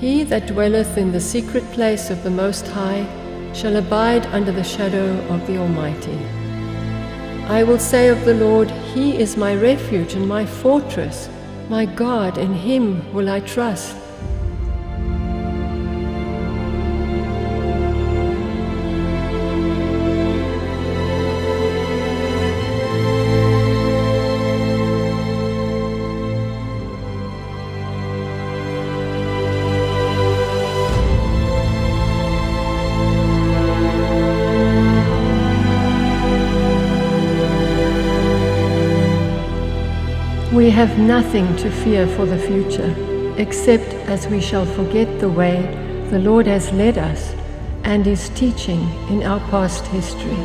He that dwelleth in the secret place of the Most High shall abide under the shadow of the Almighty. I will say of the Lord, He is my refuge and my fortress, my God, in Him will I trust. We have nothing to fear for the future, except as we shall forget the way the Lord has led us and is teaching in our past history.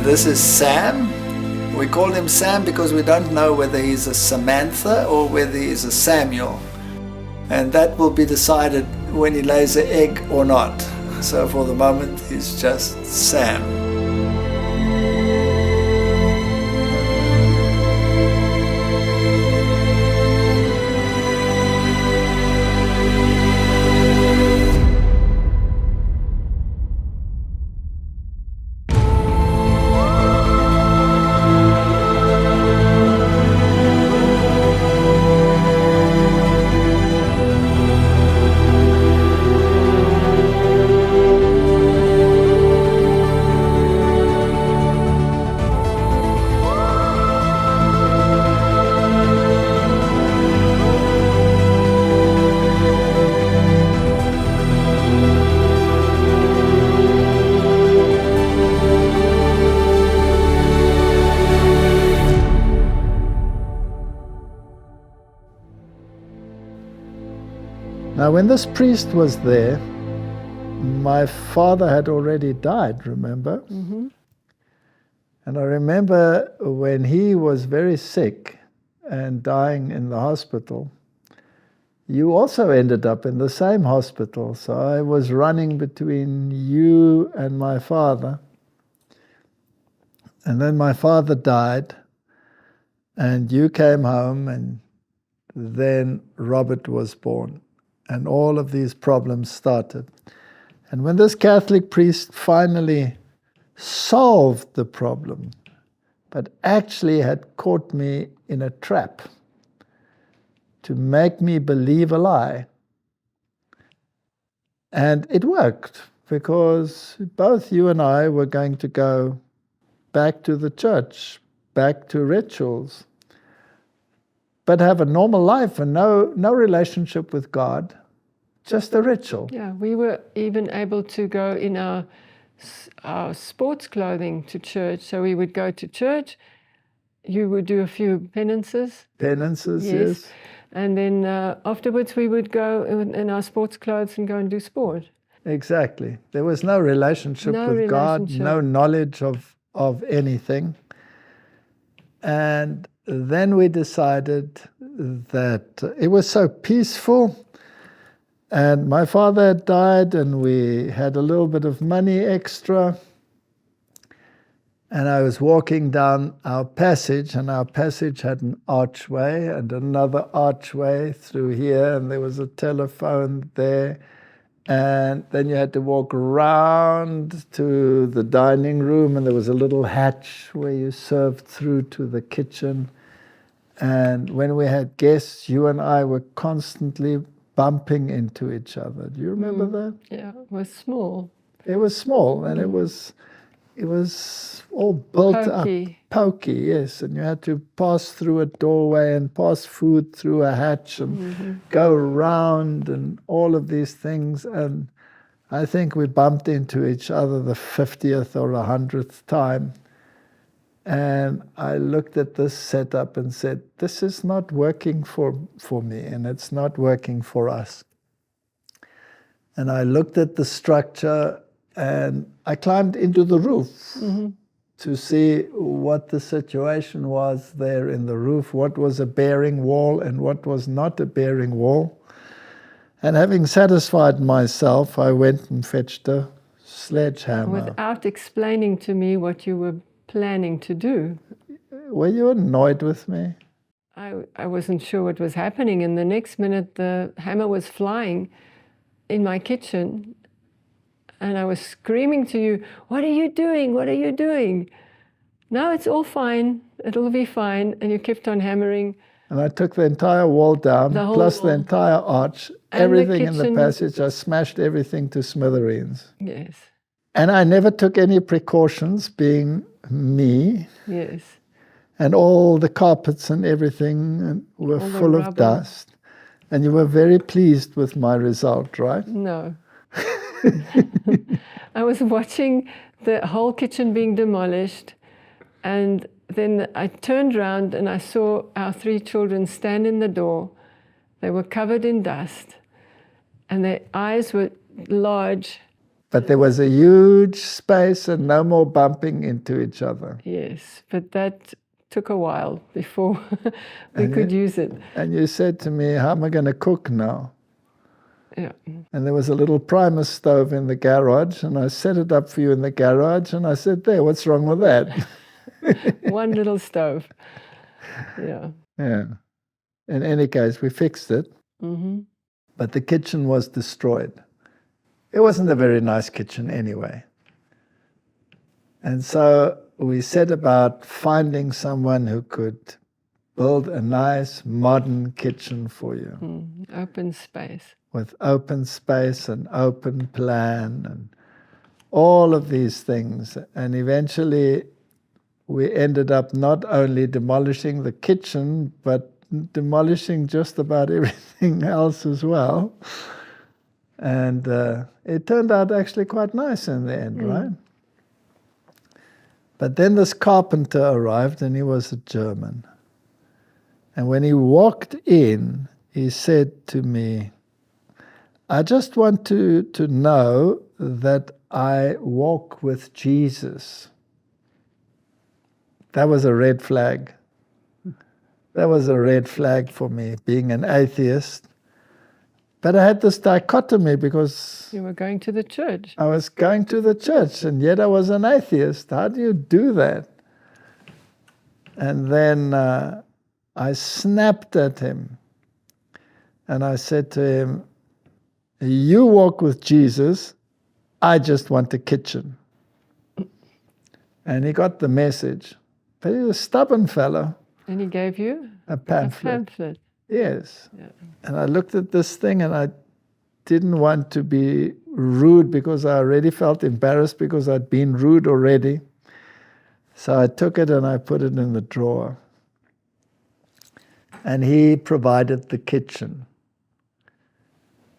This is Sam. We call him Sam because we don't know whether he's a Samantha or whether he's a Samuel. And that will be decided when he lays an egg or not. So for the moment, he's just Sam. Now, when this priest was there, my father had already died, remember? Mm-hmm. And I remember when he was very sick and dying in the hospital, you also ended up in the same hospital. So I was running between you and my father. And then my father died, and you came home, and then Robert was born. And all of these problems started. And when this Catholic priest finally solved the problem, but actually had caught me in a trap to make me believe a lie, and it worked, because both you and I were going to go back to the church, back to rituals, but have a normal life and no relationship with God. Just a ritual. Yeah, we were even able to go in our sports clothing to church. So we would go to church, you would do a few penances. Penances, yes. And then afterwards we would go in our sports clothes and go and do sport. Exactly. There was no relationship with God, no knowledge of anything. And then we decided that it was so peaceful. And my father had died, and we had a little bit of money extra. And I was walking down our passage, and our passage had an archway and another archway through here, and there was a telephone there. And then you had to walk around to the dining room, and there was a little hatch where you served through to the kitchen. And when we had guests, you and I were constantly bumping into each other. Do you remember that? Yeah, it was small. It was small, and it was all built up. Pokey, yes. And you had to pass through a doorway and pass food through a hatch and go around and all of these things. And I think we bumped into each other the 50th or 100th time. And I looked at this setup and said, this is not working for me, and it's not working for us. And I looked at the structure, and I climbed into the roof to see what the situation was there in the roof, what was a bearing wall and what was not a bearing wall. And having satisfied myself, I went and fetched a sledgehammer. Without explaining to me what you were planning to do. Were you annoyed with me? I wasn't sure what was happening, and the next minute the hammer was flying in my kitchen, and I was screaming to you, "What are you doing? What are you doing?" "No, it's all fine. It'll be fine." And you kept on hammering. And I took the entire wall down, plus the entire arch, everything in the passage. I smashed everything to smithereens. Yes. And I never took any precautions, being me. Yes. And all the carpets and everything were full of dust. And you were very pleased with my result, right? No. I was watching the whole kitchen being demolished, and then I turned around and I saw our 3 children stand in the door. They were covered in dust, and their eyes were large. But there was a huge space and no more bumping into each other. Yes, but that took a while before we could use it. And you said to me, "How am I going to cook now?" Yeah. And there was a little primus stove in the garage, and I set it up for you in the garage, and I said, "There, what's wrong with that?" One little stove. Yeah. Yeah. In any case, we fixed it. Mm-hmm. But the kitchen was destroyed. It wasn't a very nice kitchen anyway. And so we set about finding someone who could build a nice modern kitchen for you. Open space. With open space and open plan and all of these things. And eventually we ended up not only demolishing the kitchen, but demolishing just about everything else as well. And it turned out actually quite nice in the end, right? But then this carpenter arrived, and he was a German. And when he walked in, he said to me, "I just want to know that I walk with Jesus." That was a red flag. That was a red flag for me, being an atheist. But I had this dichotomy because you were going to the church. I was going to the church, and yet I was an atheist. How do you do that? And then I snapped at him, and I said to him, "You walk with Jesus, I just want a kitchen." And he got the message. But he's a stubborn fellow. And he gave you a pamphlet. A pamphlet. Yes. Yeah. And I looked at this thing, and I didn't want to be rude because I already felt embarrassed because I'd been rude already. So I took it and I put it in the drawer. And he provided the kitchen.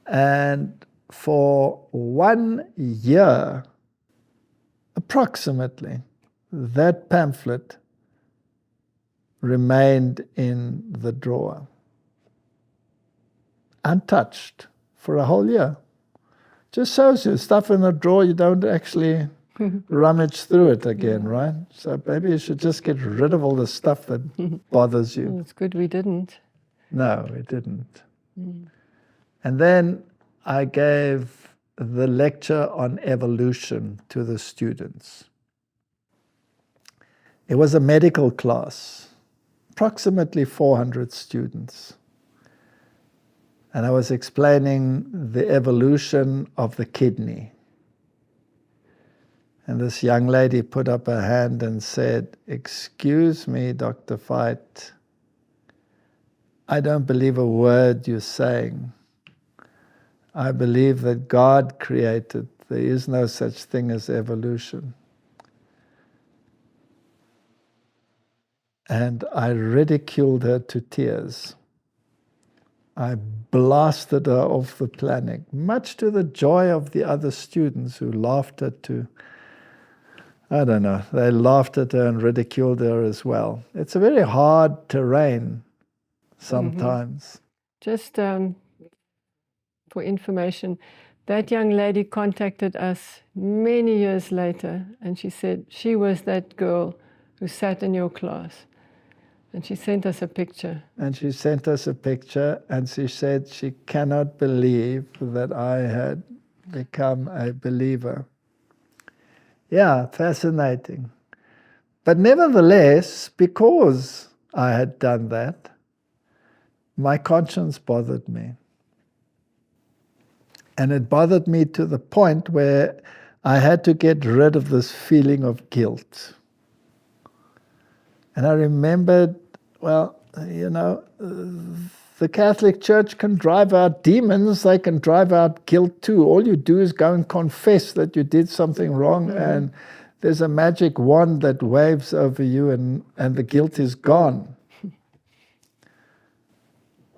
And for 1 year, approximately, that pamphlet remained in the drawer, untouched for a whole year. Just shows you, stuff in a drawer, you don't actually rummage through it again, right? So maybe you should just get rid of all the stuff that bothers you. It's good we didn't. No, we didn't. And then I gave the lecture on evolution to the students. It was a medical class, approximately 400 students. And I was explaining the evolution of the kidney. And this young lady put up her hand and said, "Excuse me, Dr. Veith, I don't believe a word you're saying. I believe that God created. There is no such thing as evolution." And I ridiculed her to tears. I blasted her off the planet, much to the joy of the other students who laughed at her. I don't know, they laughed at her and ridiculed her as well. It's a very hard terrain sometimes. Just for information, that young lady contacted us many years later, and she said she was that girl who sat in your class. And she sent us a picture. And she sent us a picture, and she said she cannot believe that I had become a believer. Yeah, fascinating. But nevertheless, because I had done that, my conscience bothered me. And it bothered me to the point where I had to get rid of this feeling of guilt. And I remembered, well, the Catholic Church can drive out demons, they can drive out guilt too. All you do is go and confess that you did something wrong, and there's a magic wand that waves over you, and the guilt is gone.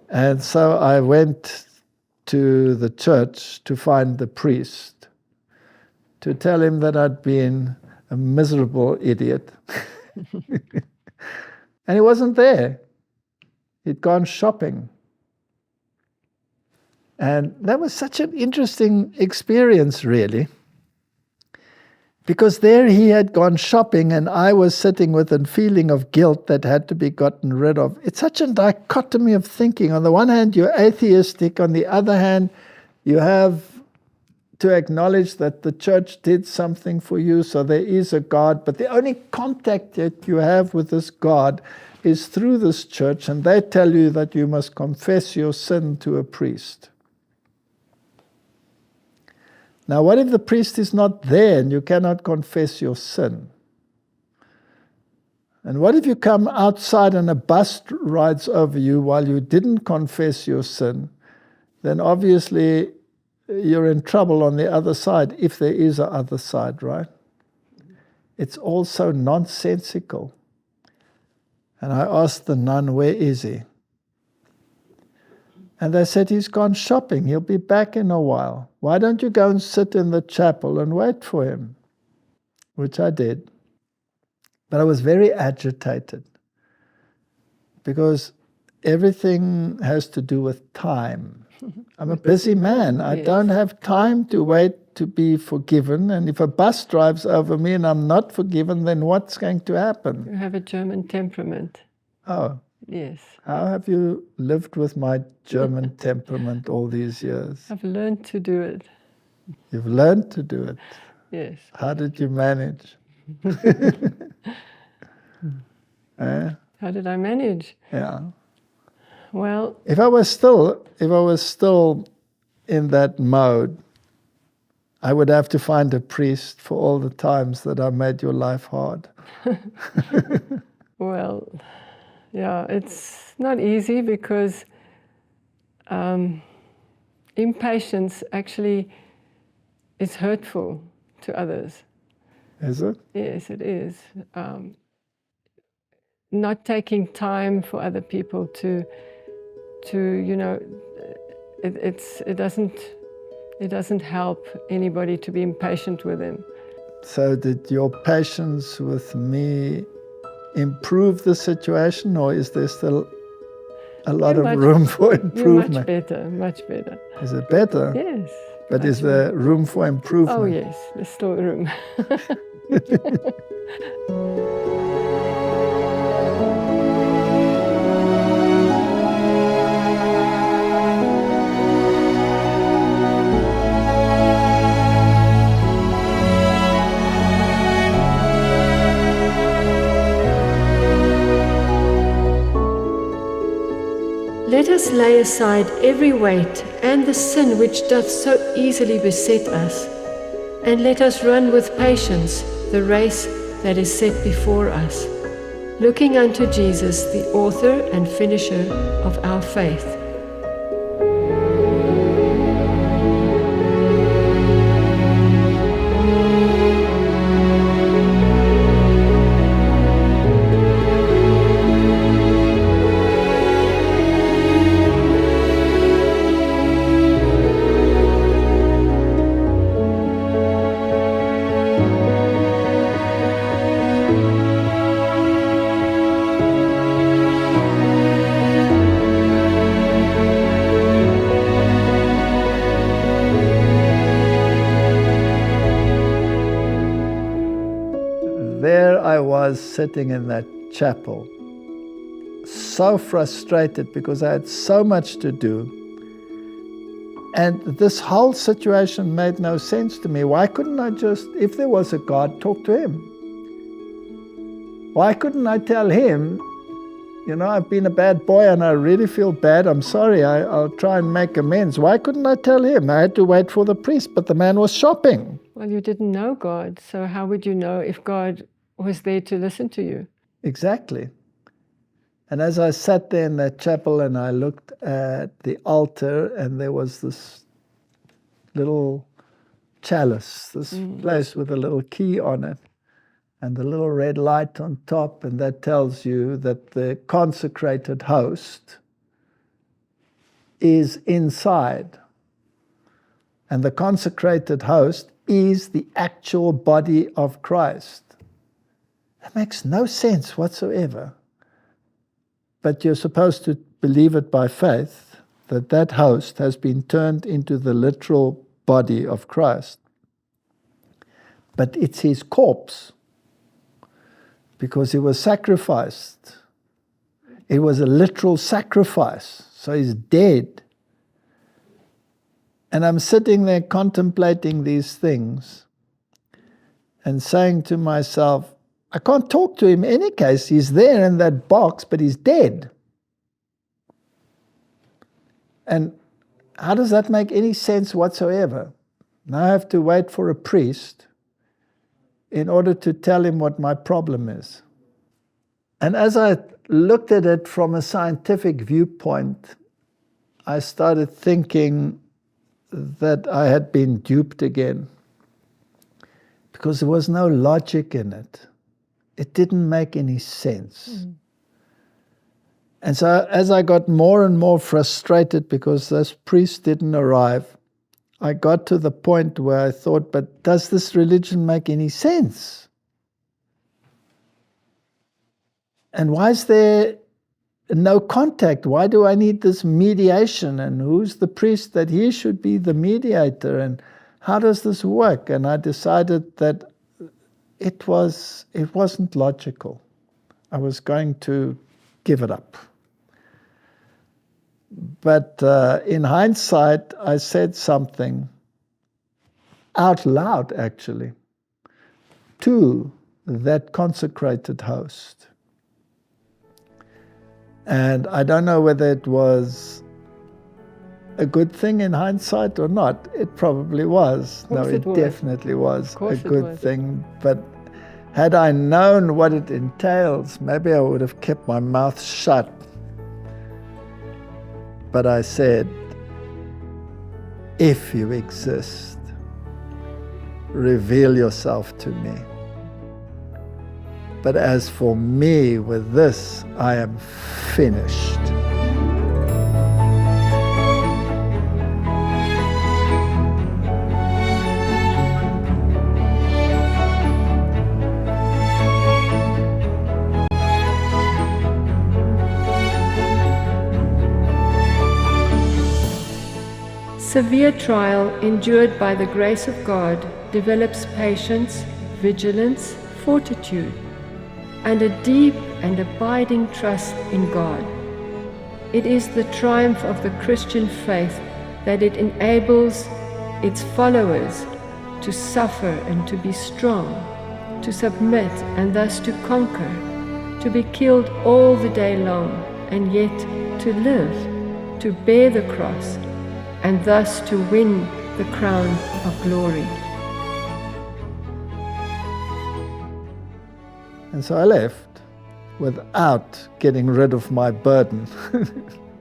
And so I went to the church to find the priest, to tell him that I'd been a miserable idiot. And he wasn't there. He'd gone shopping. And that was such an interesting experience, really. Because there he had gone shopping, and I was sitting with a feeling of guilt that had to be gotten rid of. It's such a dichotomy of thinking. On the one hand, you're atheistic. On the other hand, you have to acknowledge that the church did something for you, so there is a God. But the only contact that you have with this God is through this church, and they tell you that you must confess your sin to a priest. Now, what if the priest is not there and you cannot confess your sin? And what if you come outside and a bus rides over you while you didn't confess your sin? Then obviously you're in trouble on the other side, if there is a other side, right? It's all so nonsensical. And I asked the nun, where is he? And they said, he's gone shopping. He'll be back in a while. Why don't you go and sit in the chapel and wait for him? Which I did. But I was very agitated because everything has to do with time. I'm a busy man. I don't have time to wait to be forgiven. And if a bus drives over me and I'm not forgiven, then what's going to happen? You have a German temperament. Oh. Yes. How have you lived with my German temperament all these years? I've learned to do it. You've learned to do it? Yes. How did you manage? How did I manage? Yeah. Well, if I was still in that mode, I would have to find a priest for all the times that I made your life hard. Well, yeah, it's not easy because impatience actually is hurtful to others. Is it? Yes, it is. Not taking time for other people to it doesn't help anybody to be impatient with him. So did your patience with me improve the situation, or is there still a lot of room for improvement? Much better, much better. Is it better? Yes. But is there room for improvement? Oh yes, there's still room. Let us lay aside every weight and the sin which doth so easily beset us, and let us run with patience the race that is set before us, looking unto Jesus, the author and finisher of our faith. I was sitting in that chapel, so frustrated because I had so much to do. And this whole situation made no sense to me. Why couldn't I just, if there was a God, talk to him? Why couldn't I tell him, you know, I've been a bad boy and I really feel bad. I'm sorry, I'll try and make amends. Why couldn't I tell him? I had to wait for the priest, but the man was shopping. Well, you didn't know God, so how would you know if God was there to listen to you? Exactly. And as I sat there in that chapel and I looked at the altar, and there was this little chalice, this place with a little key on it, and the little red light on top, and that tells you that the consecrated host is inside. And the consecrated host is the actual body of Christ. That makes no sense whatsoever. But you're supposed to believe it by faith, that that host has been turned into the literal body of Christ. But it's his corpse, because he was sacrificed. It was a literal sacrifice, so he's dead. And I'm sitting there contemplating these things and saying to myself, I can't talk to him in any case. He's there in that box, but he's dead. And how does that make any sense whatsoever? Now I have to wait for a priest in order to tell him what my problem is. And as I looked at it from a scientific viewpoint, I started thinking that I had been duped again, because there was no logic in it. It didn't make any sense. And so as I got more and more frustrated because this priest didn't arrive, I got to the point where I thought, but does this religion make any sense? And why is there no contact? Why do I need this mediation? And who's the priest that he should be the mediator? And how does this work? And I decided that it wasn't logical. I was going to give it up. But in hindsight, I said something out loud, actually, to that consecrated host. And I don't know whether it was a good thing in hindsight or not. It probably was. No, it definitely was a good thing. But had I known what it entails, maybe I would have kept my mouth shut. But I said, if you exist, reveal yourself to me. But as for me, with this, I am finished. Severe trial endured by the grace of God develops patience, vigilance, fortitude, and a deep and abiding trust in God. It is the triumph of the Christian faith that it enables its followers to suffer and to be strong, to submit and thus to conquer, to be killed all the day long and yet to live, to bear the cross, and thus to win the crown of glory. And so I left without getting rid of my burden,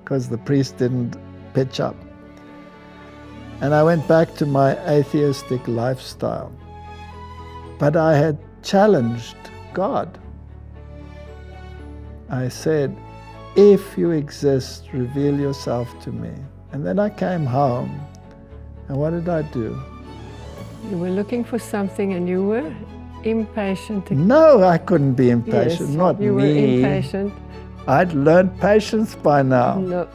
because the priest didn't pitch up. And I went back to my atheistic lifestyle. But I had challenged God. I said, if you exist, reveal yourself to me. And then I came home, and what did I do? You were looking for something and you were impatient. No, I couldn't be impatient, yes, not you me. were impatient. I'd learned patience by now. No.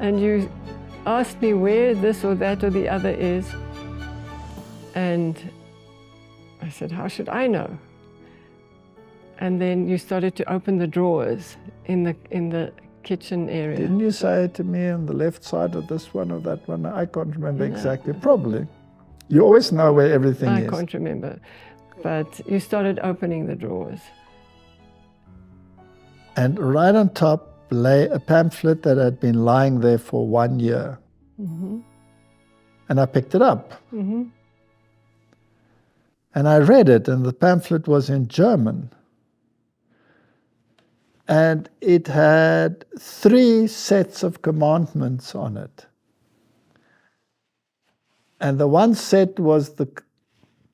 And you asked me where this or that or the other is. And I said, how should I know? And then you started to open the drawers in the kitchen area. Didn't you say to me on the left side of this one or that one? I can't remember exactly. Probably. You always know where everything is. I can't remember. But you started opening the drawers. And right on top lay a pamphlet that had been lying there for 1 year. Mm-hmm. And I picked it up. Mm-hmm. And I read it, and the pamphlet was in German. And it had 3 sets of commandments on it. And the one set was the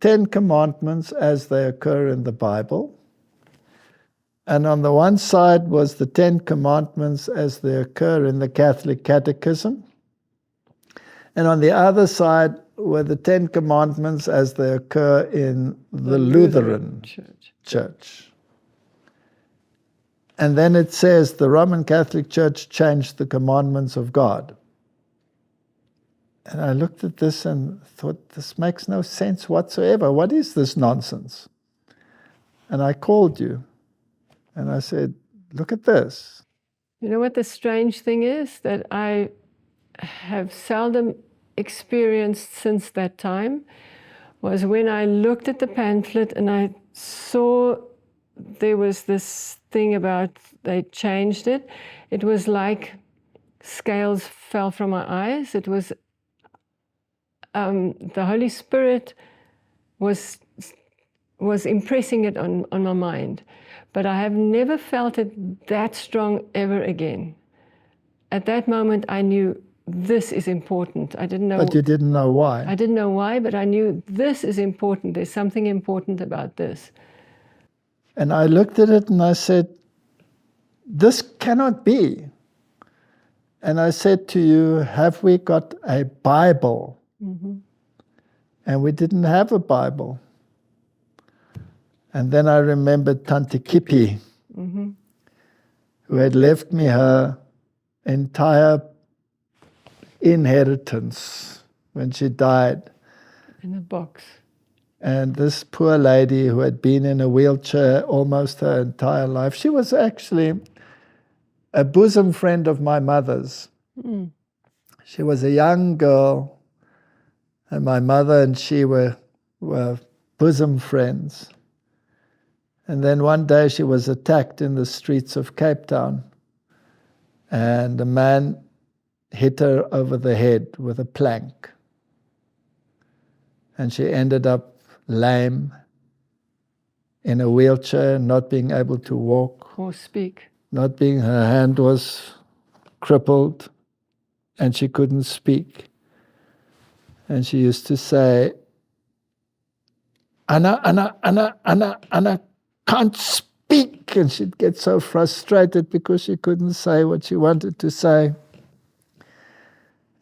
10 commandments as they occur in the Bible. And on the one side was the 10 commandments as they occur in the Catholic Catechism. And on the other side were the 10 commandments as they occur in the Lutheran Church. And then it says the Roman Catholic Church changed the commandments of God. And I looked at this and thought, this makes no sense whatsoever. What is this nonsense? And I called you and I said, look at this. You know what the strange thing is? That I have seldom experienced since that time was when I looked at the pamphlet and I saw there was this thing about they changed it. It was like scales fell from my eyes. It was the Holy Spirit was impressing it on my mind. But I have never felt it that strong ever again. At that moment, I knew this is important. I didn't know. But you didn't know why. I didn't know why, but I knew this is important. There's something important about this. And I looked at it and I said, this cannot be. And I said to you, have we got a Bible? Mm-hmm. And we didn't have a Bible. And then I remembered Tante Kippi, mm-hmm. who had left me her entire inheritance when she died. In a box. And this poor lady who had been in a wheelchair almost her entire life, she was actually a bosom friend of my mother's. Mm. She was a young girl, and my mother and she were bosom friends. And then one day she was attacked in the streets of Cape Town, and a man hit her over the head with a plank. And she ended up lame, in a wheelchair, not being able to walk. Or speak. Her hand was crippled, and she couldn't speak. And she used to say, Anna, can't speak. And she'd get so frustrated because she couldn't say what she wanted to say.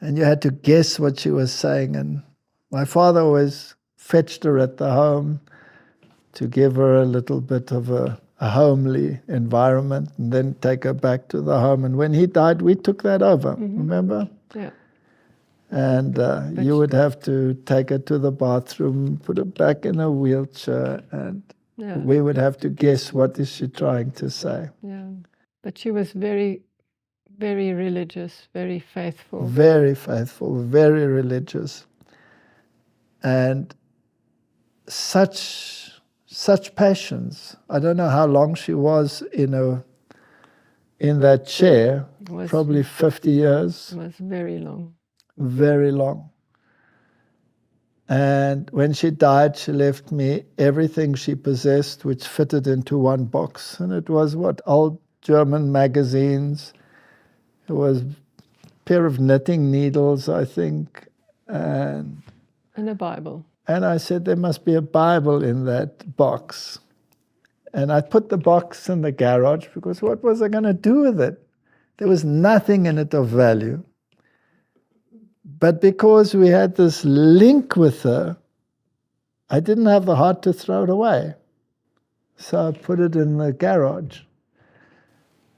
And you had to guess what she was saying. And my father always fetched her at the home to give her a little bit of a homely environment and then take her back to the home. And when he died, we took that over, mm-hmm. Remember? Yeah. And you would have to take her to the bathroom, put her back in a wheelchair, and we would have to guess what is she trying to say. Yeah, but she was very, very religious, very faithful. Very faithful, very religious. And such passions. I don't know how long she was in that chair, probably 50 years. It was very long. Very long. And when she died, she left me everything she possessed, which fitted into one box. And it was old German magazines. It was a pair of knitting needles, I think. And a Bible. And I said, there must be a Bible in that box. And I put the box in the garage because what was I going to do with it? There was nothing in it of value. But because we had this link with her, I didn't have the heart to throw it away. So I put it in the garage.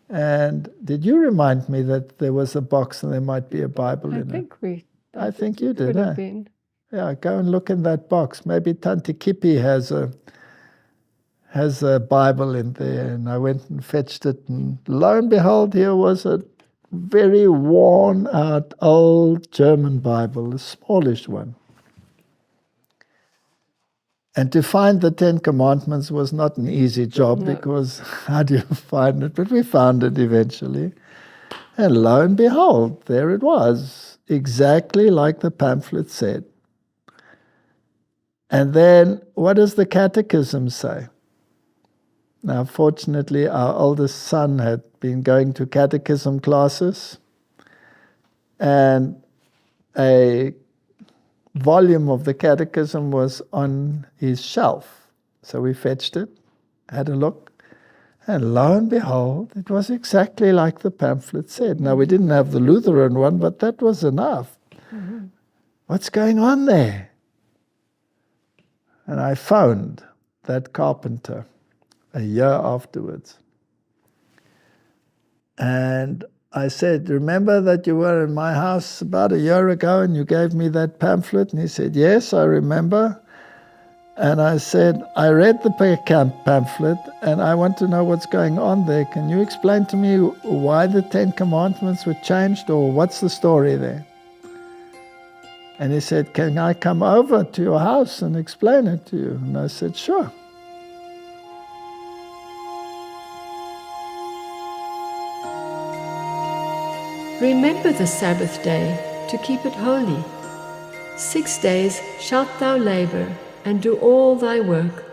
And did you remind me that there was a box and there might be a Bible in it? I think you did, could have been. Yeah, go and look in that box. Maybe Tante Kippy has a Bible in there. And I went and fetched it, and lo and behold, here was a very worn out old German Bible, a smallish one. And to find the Ten Commandments was not an easy job, because how do you find it? But we found it eventually. And lo and behold, there it was, exactly like the pamphlet said. And then what does the catechism say? Now, fortunately, our oldest son had been going to catechism classes, and a volume of the catechism was on his shelf. So we fetched it, had a look, and lo and behold, it was exactly like the pamphlet said. Now, we didn't have the Lutheran one, but that was enough. Mm-hmm. What's going on there? And I phoned that carpenter a year afterwards. And I said, remember that you were in my house about a year ago and you gave me that pamphlet? And he said, yes, I remember. And I said, I read the pamphlet and I want to know what's going on there. Can you explain to me why the Ten Commandments were changed, or what's the story there? And he said, can I come over to your house and explain it to you? And I said, sure. Remember the Sabbath day to keep it holy. 6 days shalt thou labor and do all thy work.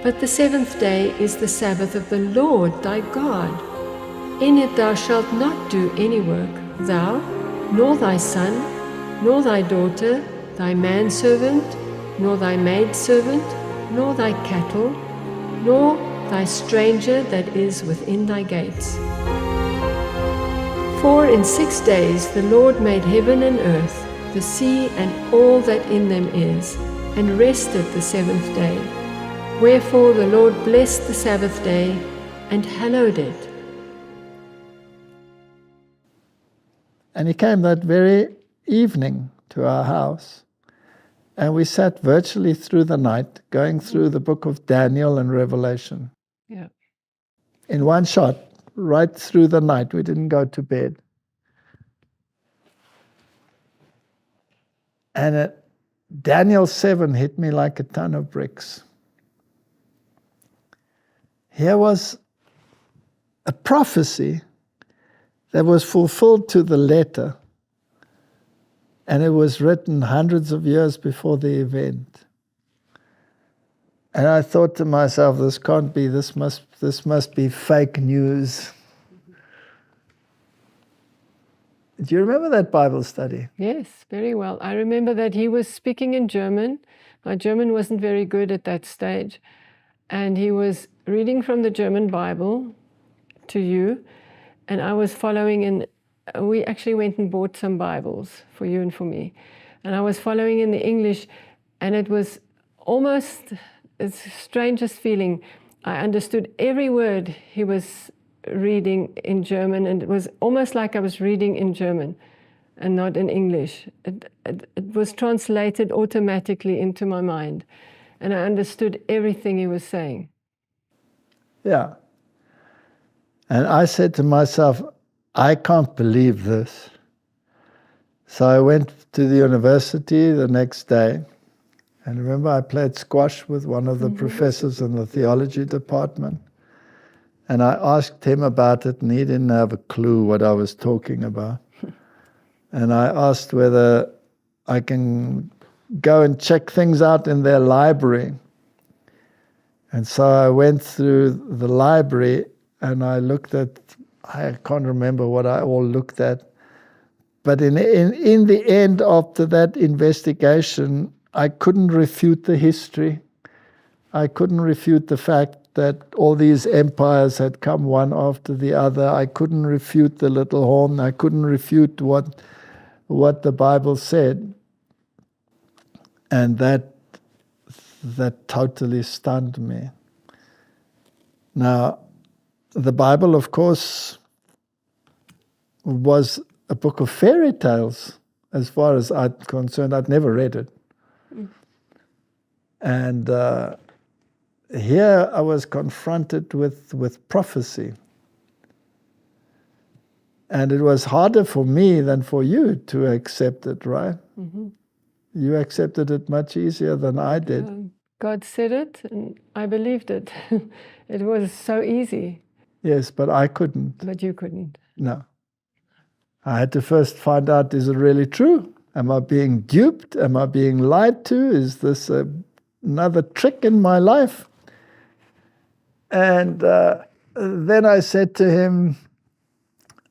But the seventh day is the Sabbath of the Lord thy God. In it thou shalt not do any work, thou, nor thy son, nor thy daughter, thy manservant, nor thy maidservant, nor thy cattle, nor thy stranger that is within thy gates. For in 6 days the Lord made heaven and earth, the sea and all that in them is, and rested the seventh day. Wherefore the Lord blessed the Sabbath day and hallowed it. And he came that very evening to our house, and we sat virtually through the night, going through the book of Daniel and Revelation. Yeah. In one shot, right through the night. We didn't go to bed. And Daniel 7 hit me like a ton of bricks. Here was a prophecy that was fulfilled to the letter, and it was written hundreds of years before the event. And I thought to myself, this can't be, this must be fake news. Do you remember that Bible study? Yes, very well. I remember that he was speaking in German. My German wasn't very good at that stage. And he was reading from the German Bible to you, and I was following in. We actually went and bought some Bibles for you and for me. And I was following in the English, and it was almost the strangest feeling. I understood every word he was reading in German, and it was almost like I was reading in German and not in English. It was translated automatically into my mind, and I understood everything he was saying. Yeah. And I said to myself, I can't believe this. So I went to the university the next day, and remember I played squash with one of the professors in the theology department. And I asked him about it, and he didn't have a clue what I was talking about. And I asked whether I can go and check things out in their library. And so I went through the library, and I looked at, I can't remember what I all looked at. But in the end, after that investigation, I couldn't refute the history. I couldn't refute the fact that all these empires had come one after the other. I couldn't refute the little horn. I couldn't refute what the Bible said. And that totally stunned me. Now, the Bible, of course, was a book of fairy tales, as far as I'm concerned. I'd never read it. And here I was confronted with prophecy. And it was harder for me than for you to accept it, right? Mm-hmm. You accepted it much easier than I did. God said it, and I believed it. It was so easy. Yes, but I couldn't. But you couldn't. No. I had to first find out, is it really true? Am I being duped? Am I being lied to? Is this another trick in my life? And then I said to him,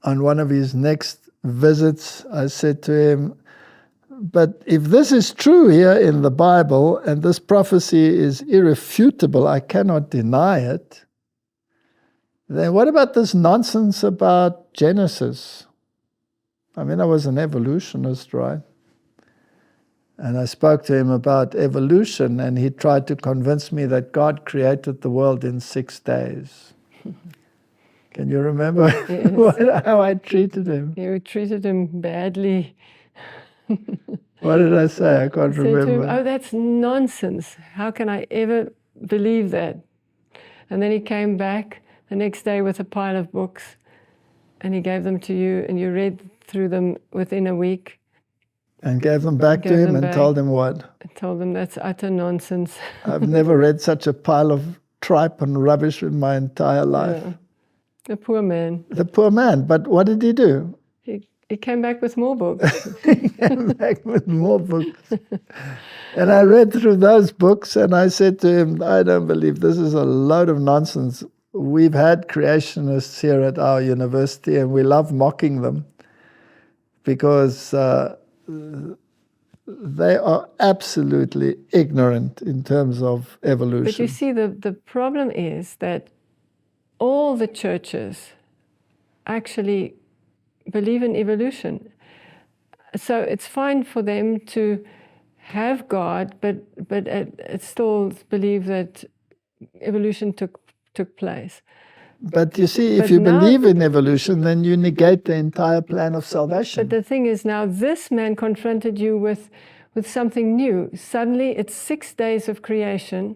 on one of his next visits, I said to him, but if this is true here in the Bible, and this prophecy is irrefutable, I cannot deny it, then what about this nonsense about Genesis? I mean, I was an evolutionist, right? And I spoke to him about evolution, and he tried to convince me that God created the world in 6 days. Can you remember how I treated him? You treated him badly. What did I say? I can't remember. To him, oh, that's nonsense. How can I ever believe that? And then he came back the next day with a pile of books, and he gave them to you, and you read through them within a week. And gave them back to him and told him what? I told him that's utter nonsense. I've never read such a pile of tripe and rubbish in my entire life. Yeah. The poor man. The poor man. But what did he do? He came back with more books. He came back with more books. And I read through those books, and I said to him, I don't believe this is a load of nonsense. We've had creationists here at our university, and we love mocking them because they are absolutely ignorant in terms of evolution. But you see, the problem is that all the churches actually believe in evolution. So it's fine for them to have God, but still believe that evolution took place. But you see, if you believe in evolution, then you negate the entire plan of salvation. But the thing is, now this man confronted you with something new. Suddenly it's 6 days of creation,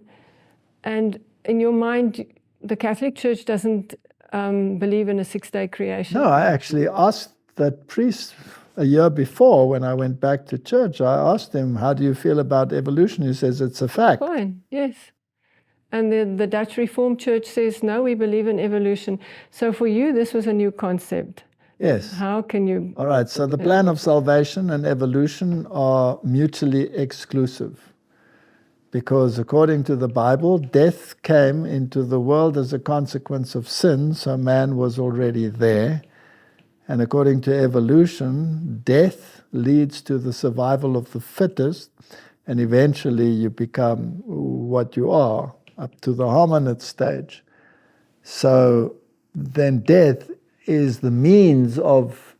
and in your mind, the Catholic Church doesn't believe in a 6-day creation. No, I actually asked that priest a year before when I went back to church. I asked him, how do you feel about evolution? He says, it's a fact. Fine, yes. And the Dutch Reformed Church says, no, we believe in evolution. So for you, this was a new concept. Yes. How can you... All right, so the plan of salvation and evolution are mutually exclusive. Because according to the Bible, death came into the world as a consequence of sin, so man was already there. And according to evolution, death leads to the survival of the fittest, and eventually you become what you are, up to the hominid stage. So then death is the means of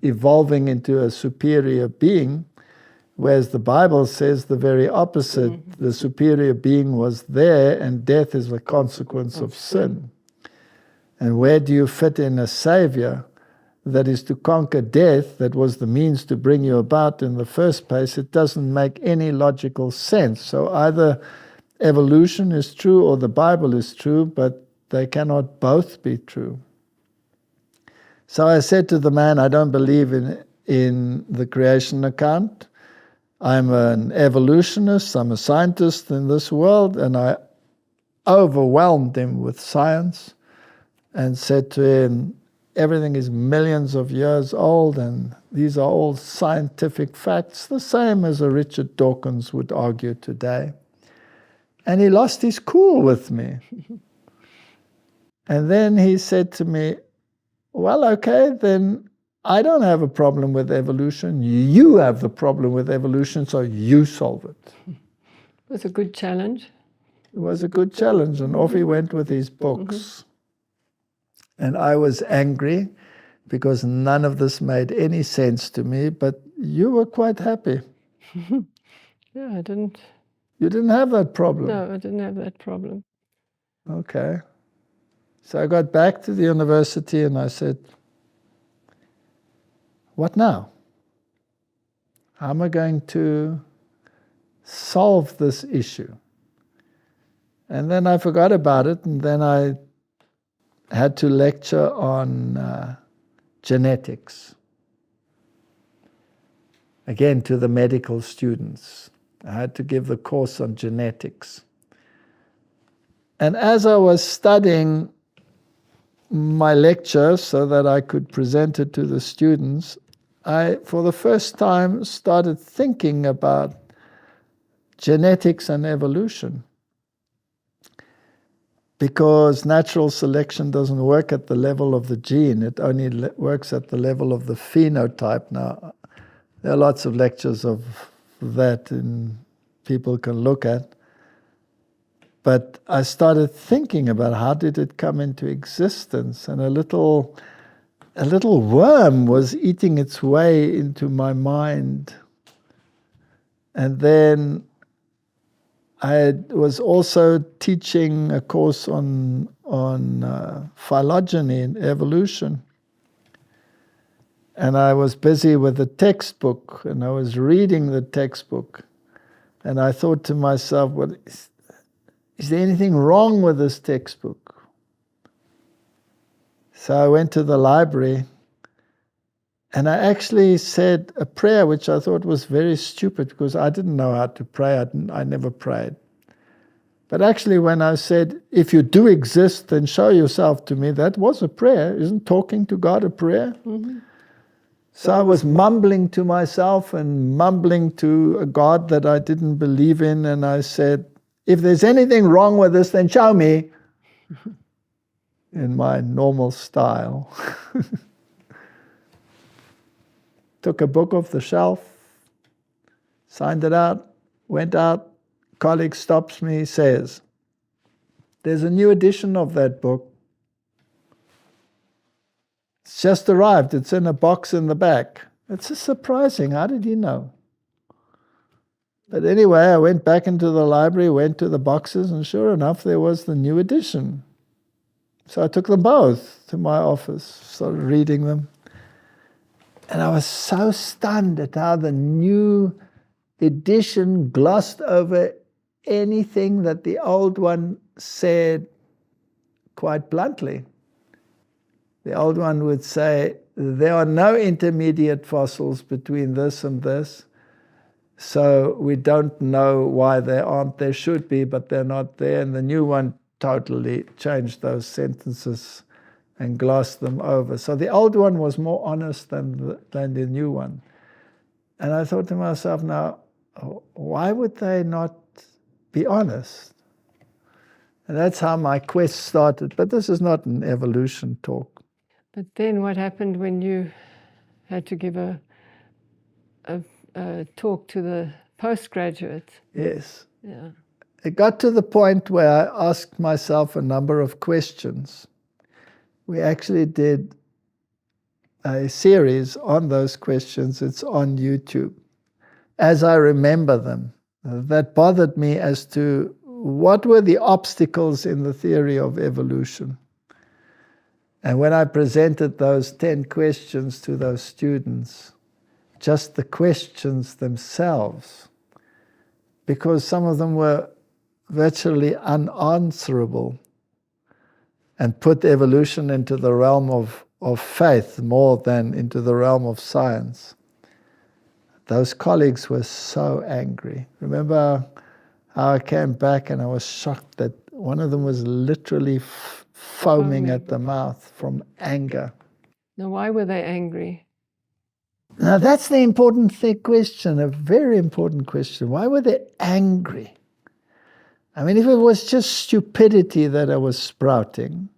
evolving into a superior being, whereas the Bible says the very opposite. Mm-hmm. The superior being was there, and death is a consequence of sin. And where do you fit in a savior that is to conquer death, that was the means to bring you about in the first place? It doesn't make any logical sense. So either evolution is true or the Bible is true, but they cannot both be true. So I said to the man, I don't believe in the creation account. I'm an evolutionist, I'm a scientist in this world, and I overwhelmed him with science and said to him, everything is millions of years old, and these are all scientific facts, the same as a Richard Dawkins would argue today. And he lost his cool with me. And then he said to me, well, okay, then I don't have a problem with evolution. You have the problem with evolution, so you solve it. It was a good challenge. It was a good challenge, and off he went with his books. Mm-hmm. And I was angry because none of this made any sense to me, but you were quite happy. Yeah, I didn't. You didn't have that problem? No, I didn't have that problem. Okay. So I got back to the university and I said, what now? How am I going to solve this issue? And then I forgot about it, and then I had to lecture on genetics. Again, to the medical students. I had to give the course on genetics. And as I was studying my lecture so that I could present it to the students, I, for the first time, started thinking about genetics and evolution. Because natural selection doesn't work at the level of the gene, it only works at the level of the phenotype. Now, there are lots of lectures of that and people can look at. But I started thinking about how did it come into existence, and a little worm was eating its way into my mind. And then I was also teaching a course on phylogeny and evolution. And I was busy with the textbook, and I was reading the textbook. And I thought to myself, well, is there anything wrong with this textbook? So I went to the library, and I actually said a prayer which I thought was very stupid because I didn't know how to pray. I never prayed. But actually when I said, if you do exist, then show yourself to me, that was a prayer. Isn't talking to God a prayer? Mm-hmm. So I was mumbling to myself and mumbling to a God that I didn't believe in, and I said, if there's anything wrong with this, then show me, in my normal style. Took a book off the shelf, signed it out, went out. Colleague stops me, says, there's a new edition of that book. It's just arrived. It's in a box in the back. It's just surprising. How did you know? But anyway, I went back into the library, went to the boxes, and sure enough, there was the new edition. So I took them both to my office, started reading them. And I was so stunned at how the new edition glossed over anything that the old one said quite bluntly. The old one would say, there are no intermediate fossils between this and this, so we don't know why they aren't. There should be, but they're not there. And the new one totally changed those sentences and glossed them over. So the old one was more honest than the new one. And I thought to myself, now, why would they not be honest? And that's how my quest started. But this is not an evolution talk. But then what happened when you had to give a talk to the postgraduates? Yes. Yeah. It got to the point where I asked myself a number of questions. We actually did a series on those questions. It's on YouTube. As I remember them, that bothered me as to what were the obstacles in the theory of evolution. And when I presented those 10 questions to those students, just the questions themselves, because some of them were virtually unanswerable, and put evolution into the realm of faith more than into the realm of science. Those colleagues were so angry. Remember how I came back and I was shocked that one of them was literally foaming at the mouth from anger. Now, why were they angry? Now, that's the important question, a very important question. Why were they angry? I mean, if it was just stupidity that I was sprouting,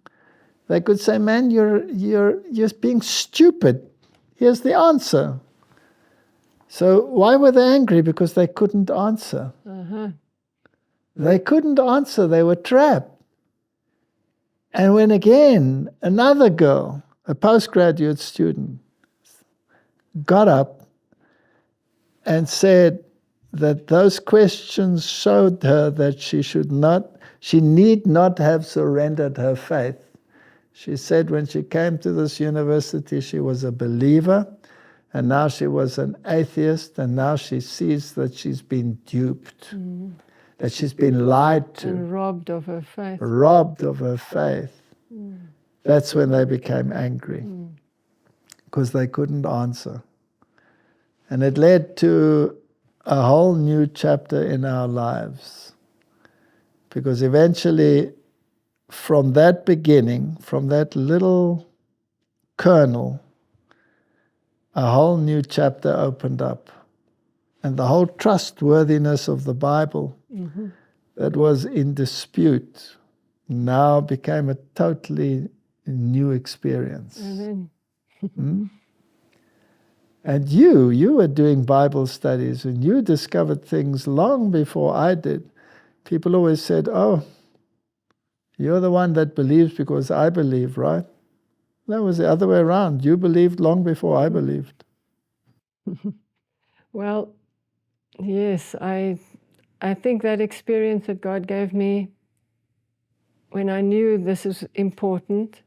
they could say, man, you're just being stupid. Here's the answer. So why were they angry? Because they couldn't answer. Uh-huh. They couldn't answer. They were trapped. And when again, another girl, a postgraduate student, got up and said that those questions showed her that she need not have surrendered her faith. She said when she came to this university, she was a believer. and now she was an atheist, and now she sees that she's been duped, that she's been lied to. And robbed of her faith. Robbed of her faith. That's when they became angry, because they couldn't answer. And it led to a whole new chapter in our lives. Because eventually, from that beginning, from that little kernel, a whole new chapter opened up. And the whole trustworthiness of the Bible that was in dispute now became a totally new experience. Amen. And you were doing Bible studies, and you discovered things long before I did. People always said, oh, you're the one that believes because I believe, right? That was the other way around. You believed long before I believed. Well, yes, I think that experience that God gave me when I knew this is important,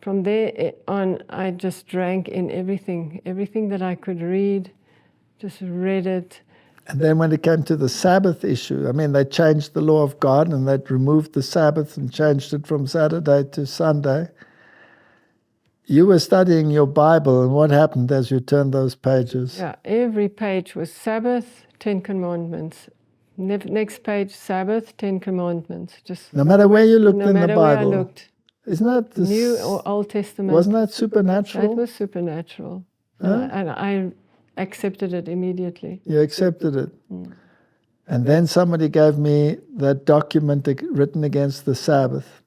from there on, I just drank in everything that I could read, just read it. And then when it came to the Sabbath issue, I mean, they changed the law of God and they'd removed the Sabbath and changed it from Saturday to Sunday. You were studying your Bible, and what happened as you turned those pages? Yeah, every page was Sabbath, 10 Commandments. Next page, Sabbath, 10 Commandments. Just no matter where you looked in the Bible. No matter where I looked. Isn't that the New or Old Testament. Wasn't that supernatural? That was supernatural. Huh? And I accepted it immediately. You accepted it. And then somebody gave me that document written against the Sabbath,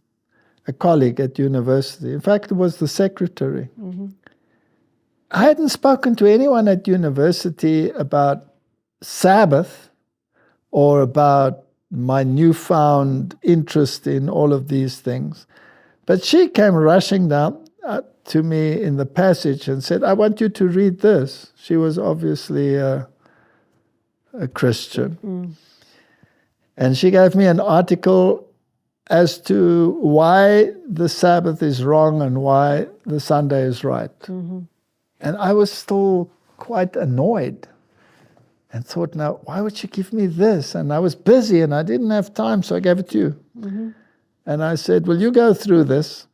a colleague at university. In fact, it was the secretary. I hadn't spoken to anyone at university about Sabbath or about my newfound interest in all of these things. But she came rushing down to me in the passage and said, I want you to read this. She was obviously a Christian. And she gave me an article as to why the Sabbath is wrong and why the Sunday is right. And I was still quite annoyed and thought, now, why would she give me this? And I was busy and I didn't have time, so I gave it to you. And I said, will you go through this?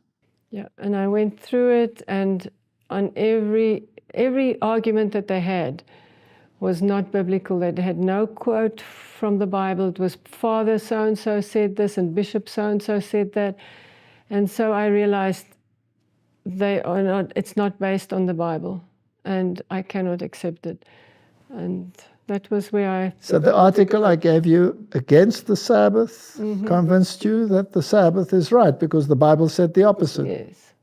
Yeah, and I went through it, and on every argument that they had was not biblical. They had no quote from the Bible. It was Father so-and-so said this, and Bishop so-and-so said that. And so I realized it's not based on the Bible, and I cannot accept it. And that was where I... So the article I gave you against the Sabbath convinced you that the Sabbath is right, because the Bible said the opposite. Yes.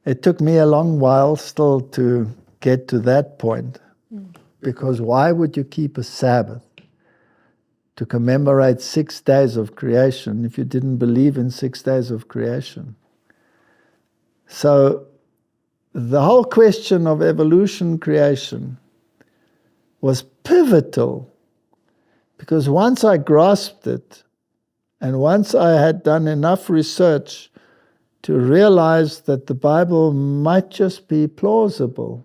It took me a long while still to get to that point, because why would you keep a Sabbath to commemorate 6 days of creation if you didn't believe in 6 days of creation? So the whole question of evolution, creation, was pivotal, because once I grasped it, and once I had done enough research to realize that the Bible might just be plausible.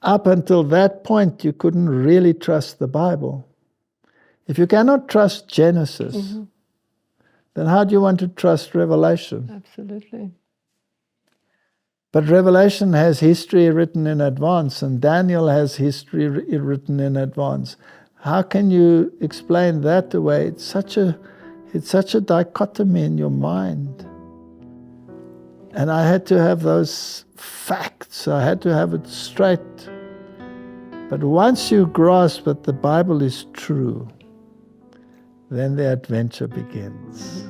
Up until that point, you couldn't really trust the Bible. If you cannot trust Genesis, then how do you want to trust Revelation? Absolutely. But Revelation has history written in advance, and Daniel has history written in advance. How can you explain that away? It's such a dichotomy in your mind. And I had to have those facts. I had to have it straight. But once you grasp that the Bible is true, then the adventure begins.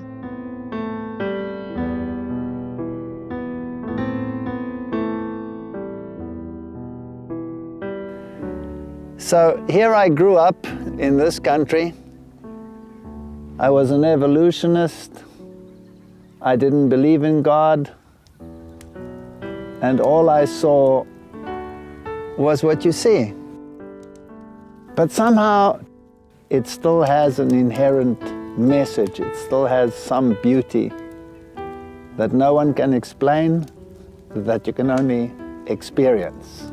So here I grew up in this country. I was an evolutionist. I didn't believe in God. And all I saw was what you see. But somehow it still has an inherent message. It still has some beauty that no one can explain, that you can only experience.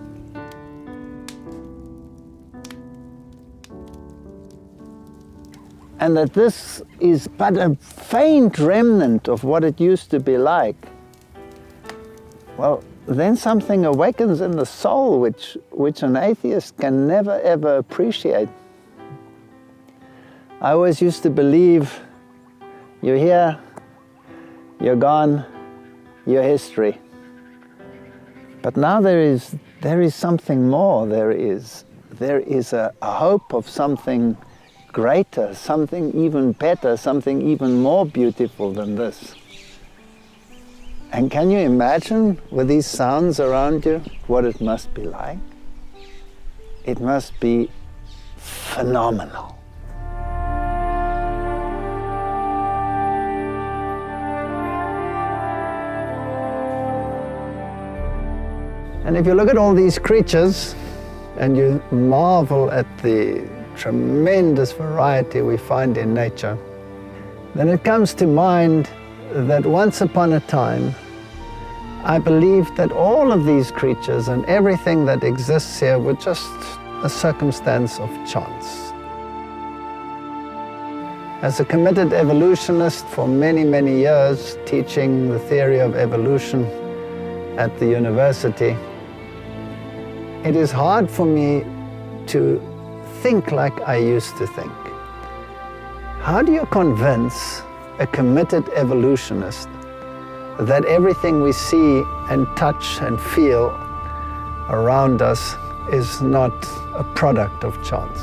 And that this is but a faint remnant of what it used to be like, well, then something awakens in the soul which an atheist can never ever appreciate. I always used to believe, you're here, you're gone, you're history. But now there is something more. There is a hope of something greater, something even better, something even more beautiful than this. And can you imagine, with these sounds around you, what it must be like? It must be phenomenal. And if you look at all these creatures and you marvel at the tremendous variety we find in nature, then it comes to mind that once upon a time, I believed that all of these creatures and everything that exists here were just a circumstance of chance. As a committed evolutionist for many, many years, teaching the theory of evolution at the university, it is hard for me to think like I used to think. How do you convince a committed evolutionist that everything we see and touch and feel around us is not a product of chance?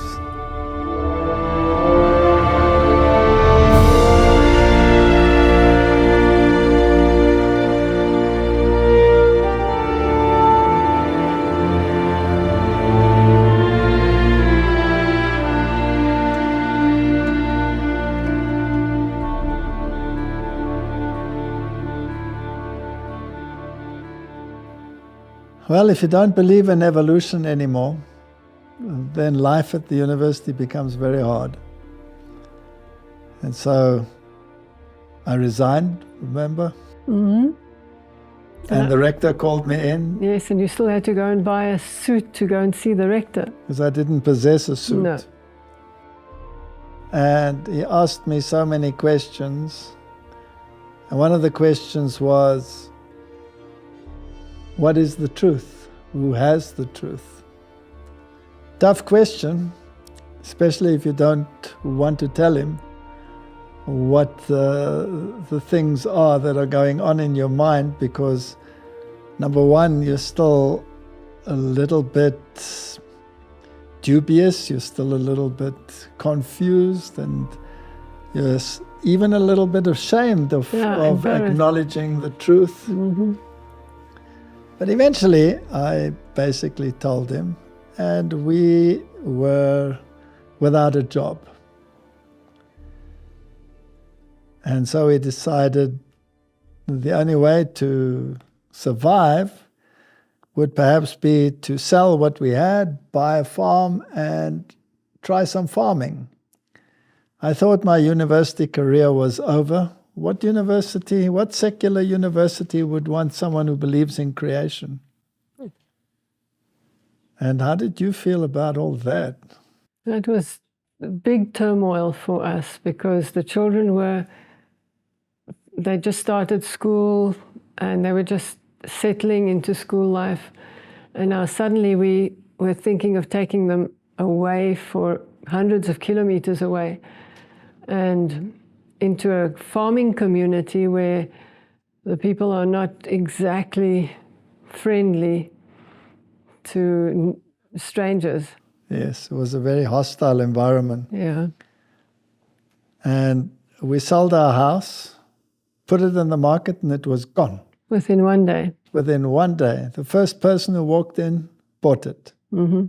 Well, if you don't believe in evolution anymore, then life at the university becomes very hard. And so I resigned, remember? Mm-hmm. And the rector called me in. Yes, and you still had to go and buy a suit to go and see the rector. Because I didn't possess a suit. No. And he asked me so many questions. And one of the questions was, what is the truth? Who has the truth? Tough question, especially if you don't want to tell him what the things are that are going on in your mind, because number one, you're still a little bit dubious, you're still a little bit confused, and you're even a little bit ashamed of acknowledging the truth. Mm-hmm. But eventually, I basically told him, and we were without a job. And so we decided the only way to survive would perhaps be to sell what we had, buy a farm, and try some farming. I thought my university career was over. What secular university would want someone who believes in creation? And how did you feel about all that? That was a big turmoil for us, because the children they just started school and they were just settling into school life. And now suddenly we were thinking of taking them away for hundreds of kilometers away and into a farming community where the people are not exactly friendly to strangers. Yes, it was a very hostile environment. Yeah. And we sold our house, put it in the market, and it was gone. Within one day. Within one day. The first person who walked in bought it. Mm-hmm.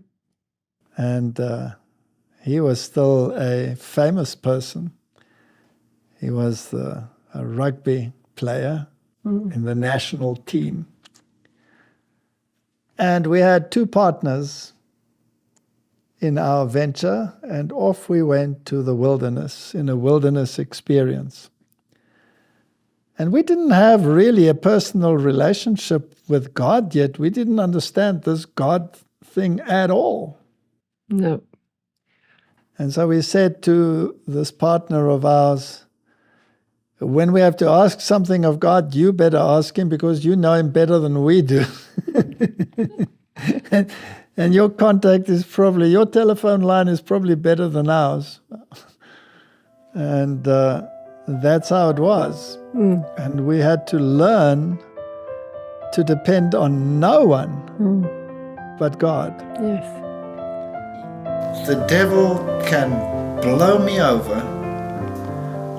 And he was still a famous person. He was a rugby player in the national team. And we had two partners in our venture, and off we went to the wilderness, in a wilderness experience. And we didn't have really a personal relationship with God yet. We didn't understand this God thing at all. No. And so we said to this partner of ours, when we have to ask something of God, you better ask him because you know him better than we do. and your contact is probably, your telephone line is probably better than ours. And that's how it was. And we had to learn to depend on no one but God. Yes. The devil can blow me over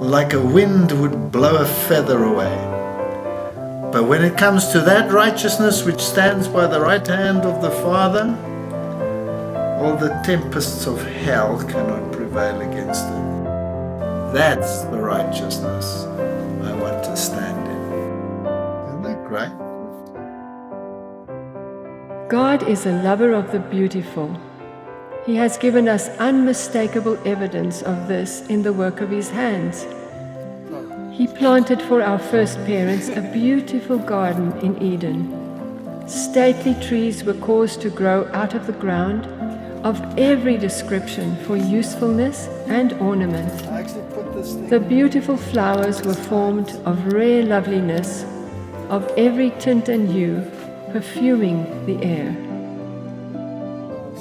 like a wind would blow a feather away. But when it comes to that righteousness which stands by the right hand of the Father, all the tempests of hell cannot prevail against it. That's the righteousness I want to stand in. Isn't that great? God is a lover of the beautiful. He has given us unmistakable evidence of this in the work of His hands. He planted for our first parents a beautiful garden in Eden. Stately trees were caused to grow out of the ground, of every description for usefulness and ornament. The beautiful flowers were formed of rare loveliness, of every tint and hue, perfuming the air.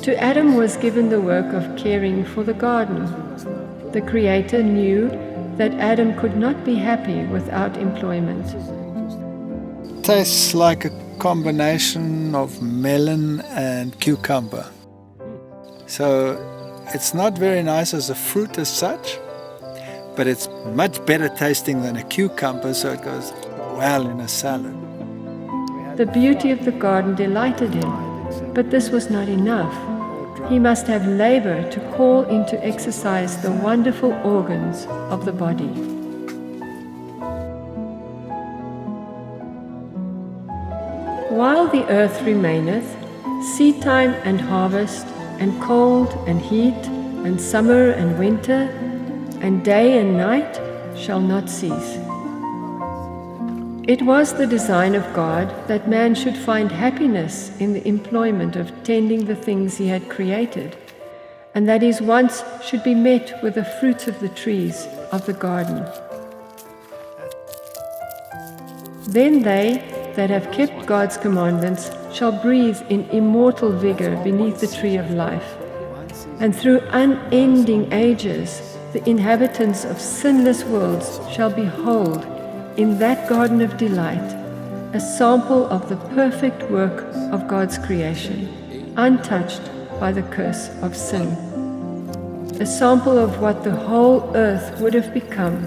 To Adam was given the work of caring for the garden. The Creator knew that Adam could not be happy without employment. Tastes like a combination of melon and cucumber. So it's not very nice as a fruit as such, but it's much better tasting than a cucumber, so it goes well in a salad. The beauty of the garden delighted him, but this was not enough. He must have labor to call into exercise the wonderful organs of the body. While the earth remaineth, seedtime and harvest, and cold and heat, and summer and winter, and day and night shall not cease. It was the design of God that man should find happiness in the employment of tending the things he had created, and that his wants should be met with the fruits of the trees of the garden. Then they that have kept God's commandments shall breathe in immortal vigor beneath the tree of life, and through unending ages the inhabitants of sinless worlds shall behold in that garden of delight a sample of the perfect work of God's creation, untouched by the curse of sin. A sample of what the whole earth would have become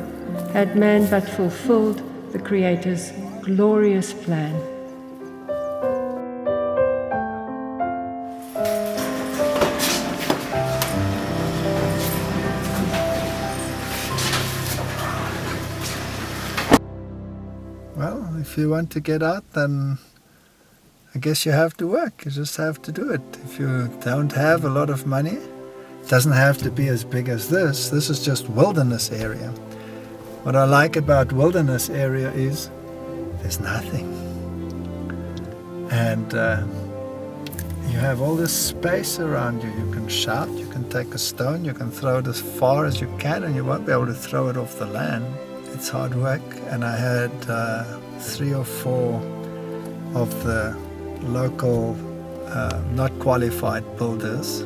had man but fulfilled the Creator's glorious plan. Well, if you want to get out, then I guess you have to work. You just have to do it. If you don't have a lot of money, it doesn't have to be as big as this. This is just wilderness area. What I like about wilderness area is there's nothing. And you have all this space around you. You can shout, you can take a stone, you can throw it as far as you can, and you won't be able to throw it off the land. It's hard work, and I had 3 or 4 of the local not qualified builders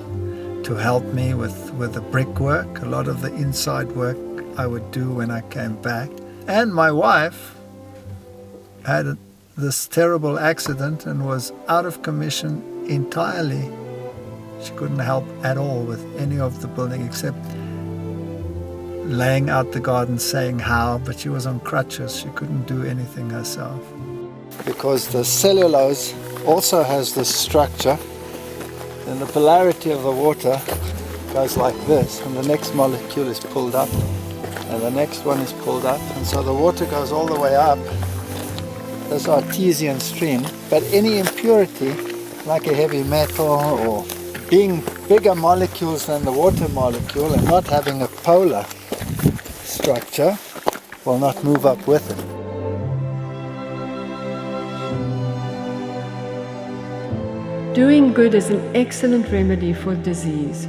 to help me with the brickwork. A lot of the inside work I would do when I came back. And my wife had this terrible accident and was out of commission entirely. She couldn't help at all with any of the building except laying out the garden, saying how, but she was on crutches. She couldn't do anything herself. Because the cellulose also has this structure, and the polarity of the water goes like this, and the next molecule is pulled up, and the next one is pulled up, and so the water goes all the way up, this artesian stream, but any impurity, like a heavy metal or being bigger molecules than the water molecule and not having a polar structure, will not move up with it. Doing good is an excellent remedy for disease.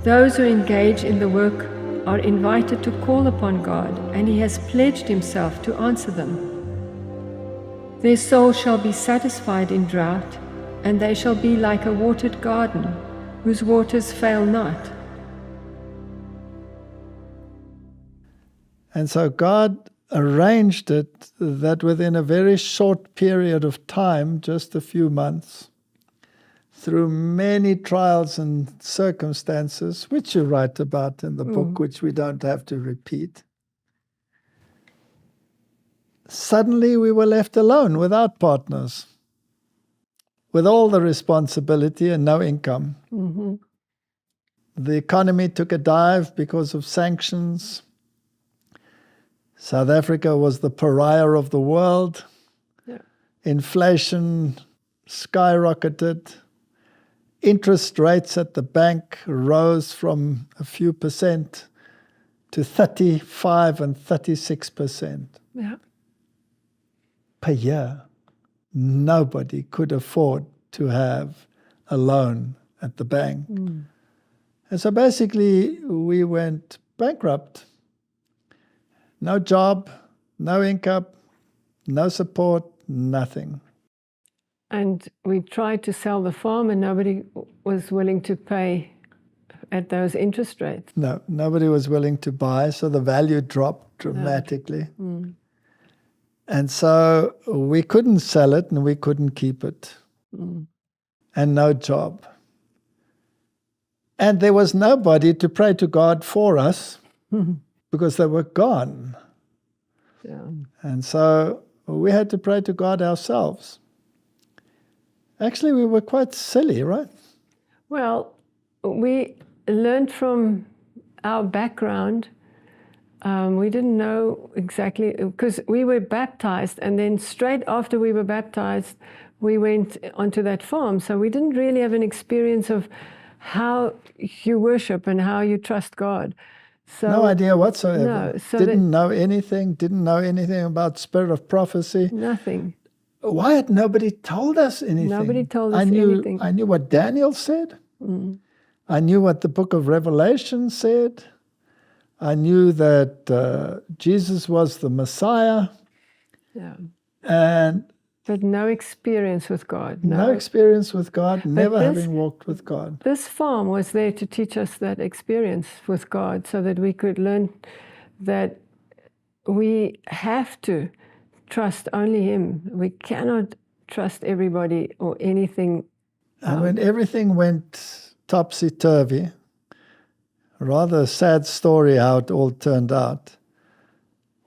Those who engage in the work are invited to call upon God, and He has pledged Himself to answer them. Their soul shall be satisfied in drought, and they shall be like a watered garden, whose waters fail not. And so God arranged it that within a very short period of time, just a few months, through many trials and circumstances, which you write about in the book, which we don't have to repeat, suddenly we were left alone without partners, with all the responsibility and no income. Mm-hmm. The economy took a dive because of sanctions. South Africa was the pariah of the world. Yeah. Inflation skyrocketed. Interest rates at the bank rose from a few percent to 35 and 36%. Yeah. Per year. Nobody could afford to have a loan at the bank. Mm. And so basically we went bankrupt. No job, no income, no support, nothing. And we tried to sell the farm and nobody was willing to pay at those interest rates. No, nobody was willing to buy, so the value dropped dramatically. Mm. And so we couldn't sell it and we couldn't keep it. Mm. And no job. And there was nobody to pray to God for us because they were gone. Yeah. And so we had to pray to God ourselves. Actually, we were quite silly, right? Well, we learned from our background. We didn't know exactly, because we were baptized, and then straight after we were baptized, we went onto that farm. So we didn't really have an experience of how you worship and how you trust God. So, no idea whatsoever. No, so didn't know anything about spirit of prophecy. Nothing. Why had nobody told us anything? Nobody told us anything. I knew what Daniel said. Mm. I knew what the book of Revelation said. I knew that Jesus was the Messiah. Yeah. But no experience with God. No experience with God, never having walked with God. This farm was there to teach us that experience with God so that we could learn that we have to trust only Him. We cannot trust everybody or anything. And when everything went topsy-turvy, rather a sad story how it all turned out,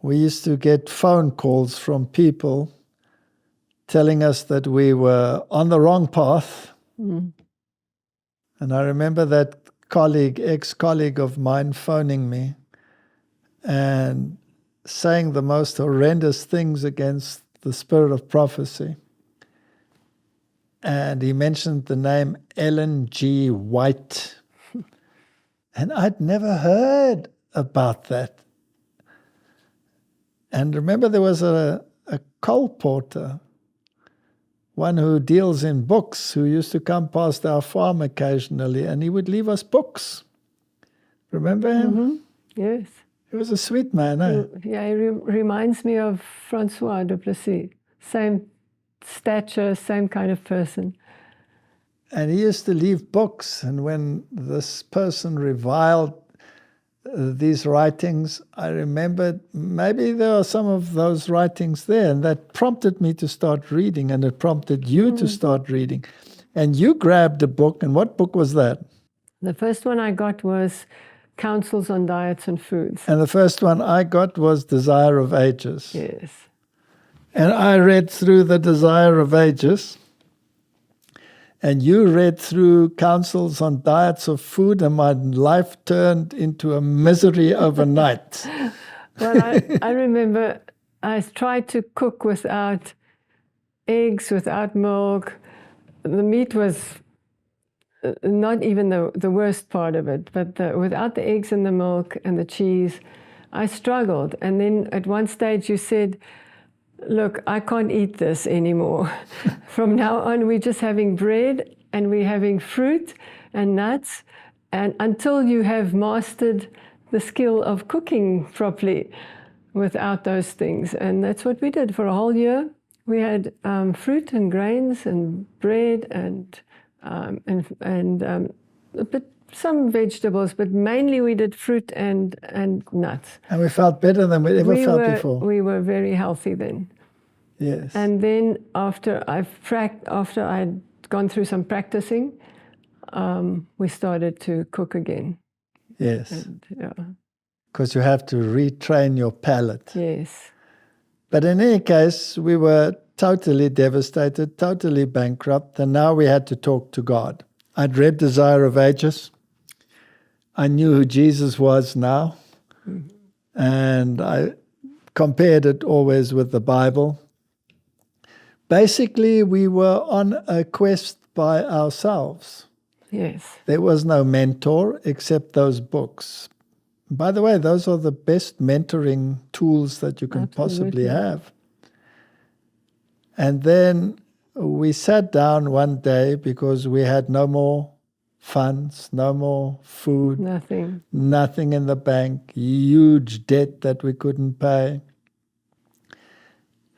we used to get phone calls from people telling us that we were on the wrong path. Mm. And I remember that ex-colleague of mine phoning me and saying the most horrendous things against the spirit of prophecy. And he mentioned the name Ellen G. White. And I'd never heard about that. And remember there was a colporteur, one who deals in books, who used to come past our farm occasionally, and he would leave us books. Remember him? Mm-hmm. Yes. He was a sweet man, eh? Yeah, he reminds me of Francois du Plessis. Same stature, same kind of person. And he used to leave books, and when this person reviled these writings, I remembered maybe there are some of those writings there, and that prompted me to start reading, and it prompted you to start reading. And you grabbed a book, and what book was that? The first one I got was Counsels on Diets and Foods. And the first one I got was Desire of Ages. Yes. And I read through the Desire of Ages, and you read through Counsels on Diets of Food, and my life turned into a misery overnight. Well, I remember I tried to cook without eggs, without milk. The meat was not even the worst part of it, but without the eggs and the milk and the cheese, I struggled. And then at one stage you said, look, I can't eat this anymore. From now on, we're just having bread and we're having fruit and nuts, and until you have mastered the skill of cooking properly without those things. And that's what we did for a whole year. We had fruit and grains and bread and a bit, some vegetables, but mainly we did fruit and nuts. And we felt better than we ever felt before. We were very healthy then. Yes. And then after I'd gone through some practicing, we started to cook again. Yes. And, yeah. Because you have to retrain your palate. Yes. But in any case, we were totally devastated, totally bankrupt, and now we had to talk to God. I'd read Desire of Ages. I knew who Jesus was now. Mm-hmm. And I compared it always with the Bible. Basically, we were on a quest by ourselves. Yes. There was no mentor except those books. By the way, those are the best mentoring tools that you can possibly have. And then we sat down one day because we had no more funds, no more food. Nothing in the bank, huge debt that we couldn't pay.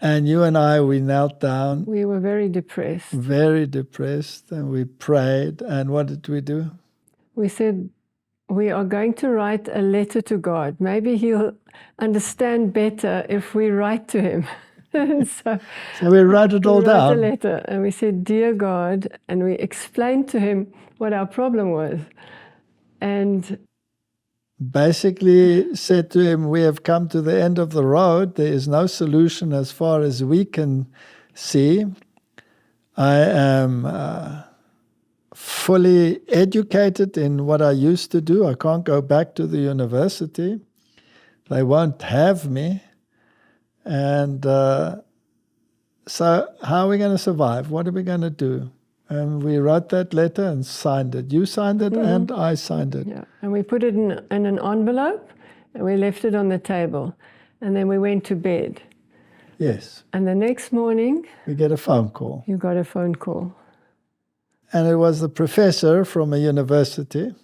And you and I, we knelt down. We were very depressed. Very depressed, and we prayed. And what did we do? We said, we are going to write a letter to God. Maybe he'll understand better if we write to him. so we wrote it all down. We wrote a letter, and we said, Dear God, and we explained to him what our problem was. And basically said to him, we have come to the end of the road. There is no solution as far as we can see. I am fully educated in what I used to do. I can't go back to the university. They won't have me. And so how are we going to survive? What are we going to do? And we wrote that letter and signed it. You signed it and I signed it. Yeah, and we put it in an envelope and we left it on the table. And then we went to bed. Yes. And the next morning, we get a phone call. You got a phone call. And it was the professor from a university.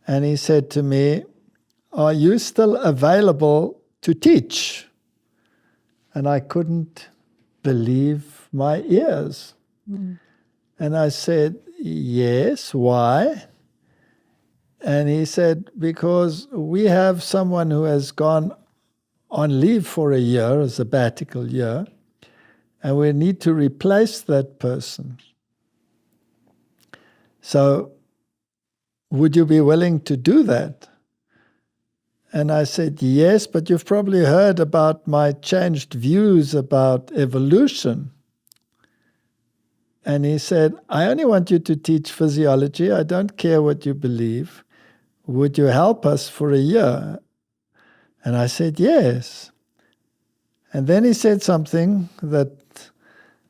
And he said to me, are you still available to teach? And I couldn't believe my ears. Mm. And I said, yes, why? And he said, because we have someone who has gone on leave for a year, a sabbatical year, and we need to replace that person. So would you be willing to do that? And I said, yes, but you've probably heard about my changed views about evolution. And he said, I only want you to teach physiology. I don't care what you believe. Would you help us for a year? And I said, yes. And then he said something that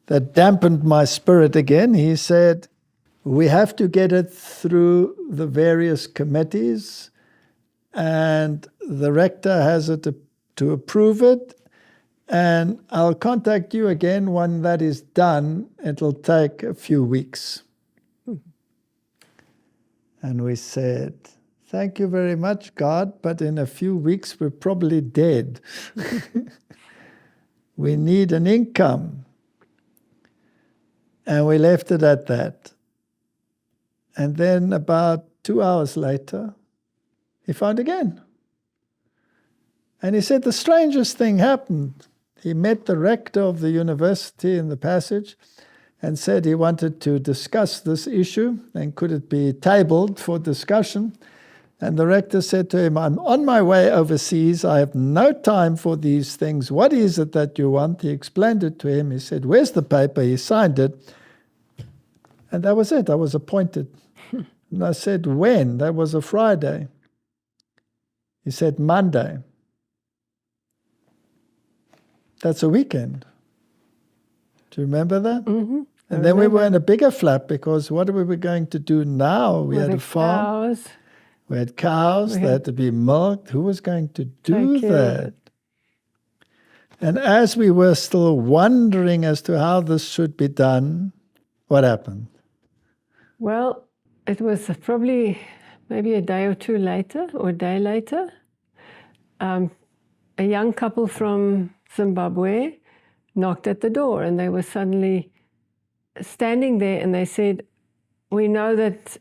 dampened my spirit again. He said, we have to get it through the various committees, and the rector has it to approve it. And I'll contact you again when that is done. It'll take a few weeks. And we said, thank you very much, God, but in a few weeks we're probably dead. We need an income. And we left it at that. And then about 2 hours later, he phoned again. And he said the strangest thing happened. He met the rector of the university in the passage and said he wanted to discuss this issue and could it be tabled for discussion. And the rector said to him, I'm on my way overseas. I have no time for these things. What is it that you want? He explained it to him. He said, where's the paper? He signed it. And that was it. I was appointed. And I said, when? That was a Friday. He said, Monday. That's a weekend. Do you remember that? Mm-hmm. And then we were in a bigger flap because what were we going to do now? We had a farm. Cows. We had cows. They had to be milked. Who was going to do that? And as we were still wondering as to how this should be done, what happened? Well, it was probably maybe a day or two later, or a day later. A young couple from Zimbabwe knocked at the door, and they were suddenly standing there, and they said, we know that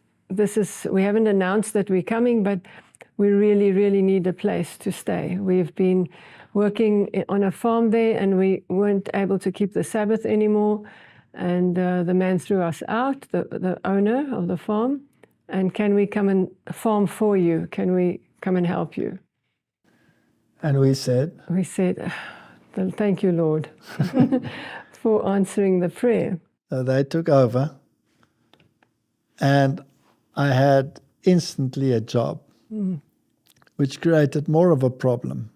we haven't announced that we're coming, but we really, really need a place to stay. We've been working on a farm there, and we weren't able to keep the Sabbath anymore. And the man threw us out, the owner of the farm. And can we come and farm for you? Can we come and help you? And we said? We said, thank you, Lord, for answering the prayer. So they took over, and I had instantly a job, which created more of a problem.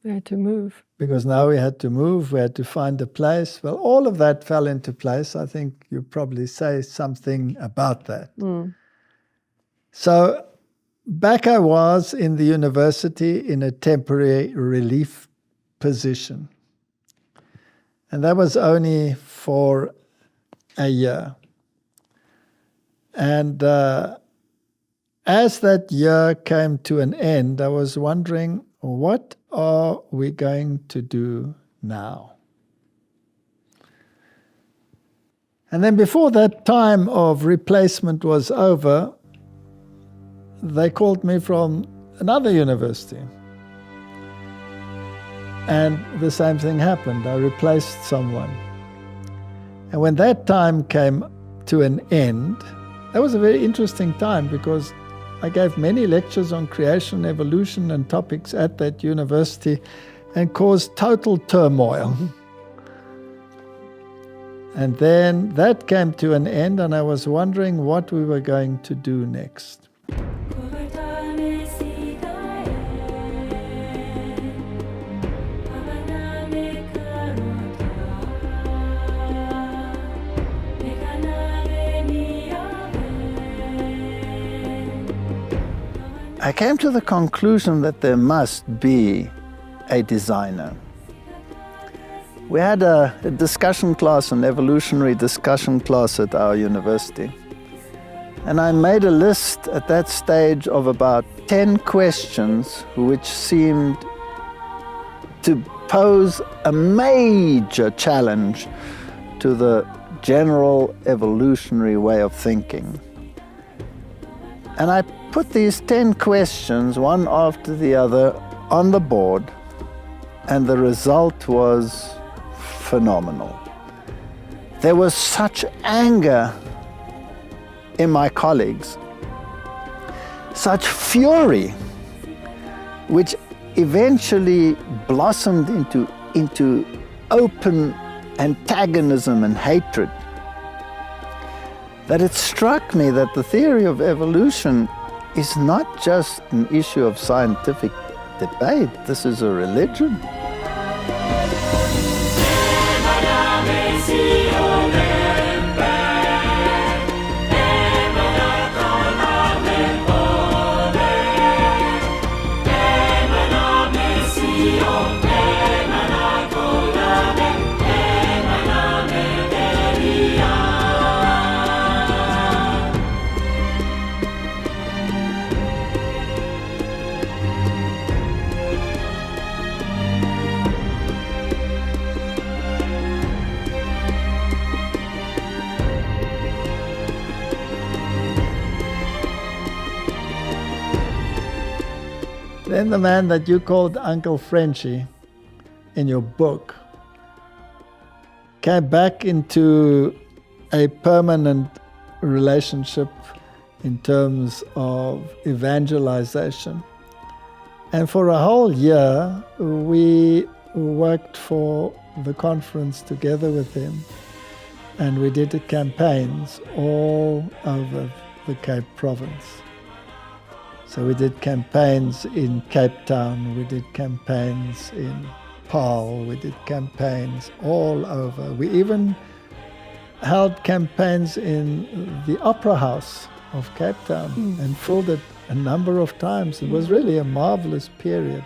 We had to move. Because now we had to move, we had to find a place. Well, all of that fell into place. I think you probably say something about that. So back I was in the university in a temporary relief position. And that was only for a year. And as that year came to an end, I was wondering, what are we going to do now? And then before that time of replacement was over, they called me from another university. And the same thing happened. I replaced someone. And when that time came to an end, that was a very interesting time, because I gave many lectures on creation, evolution, and topics at that university, and caused total turmoil. And then that came to an end, and I was wondering what we were going to do next. I came to the conclusion that there must be a designer. We had a discussion class, an evolutionary discussion class at our university. And I made a list at that stage of about 10 questions which seemed to pose a major challenge to the general evolutionary way of thinking. And I put these 10 questions, one after the other, on the board, and the result was phenomenal. There was such anger in my colleagues, such fury, which eventually blossomed into open antagonism and hatred, that it struck me that the theory of evolution is not just an issue of scientific debate. This is a religion. Then the man that you called Uncle Frenchy in your book came back into a permanent relationship in terms of evangelization. And for a whole year, we worked for the conference together with him, and we did the campaigns all over the Cape Province. So we did campaigns in Cape Town, we did campaigns in Paarl, we did campaigns all over. We even held campaigns in the Opera House of Cape Town and filled it a number of times. It was really a marvelous period.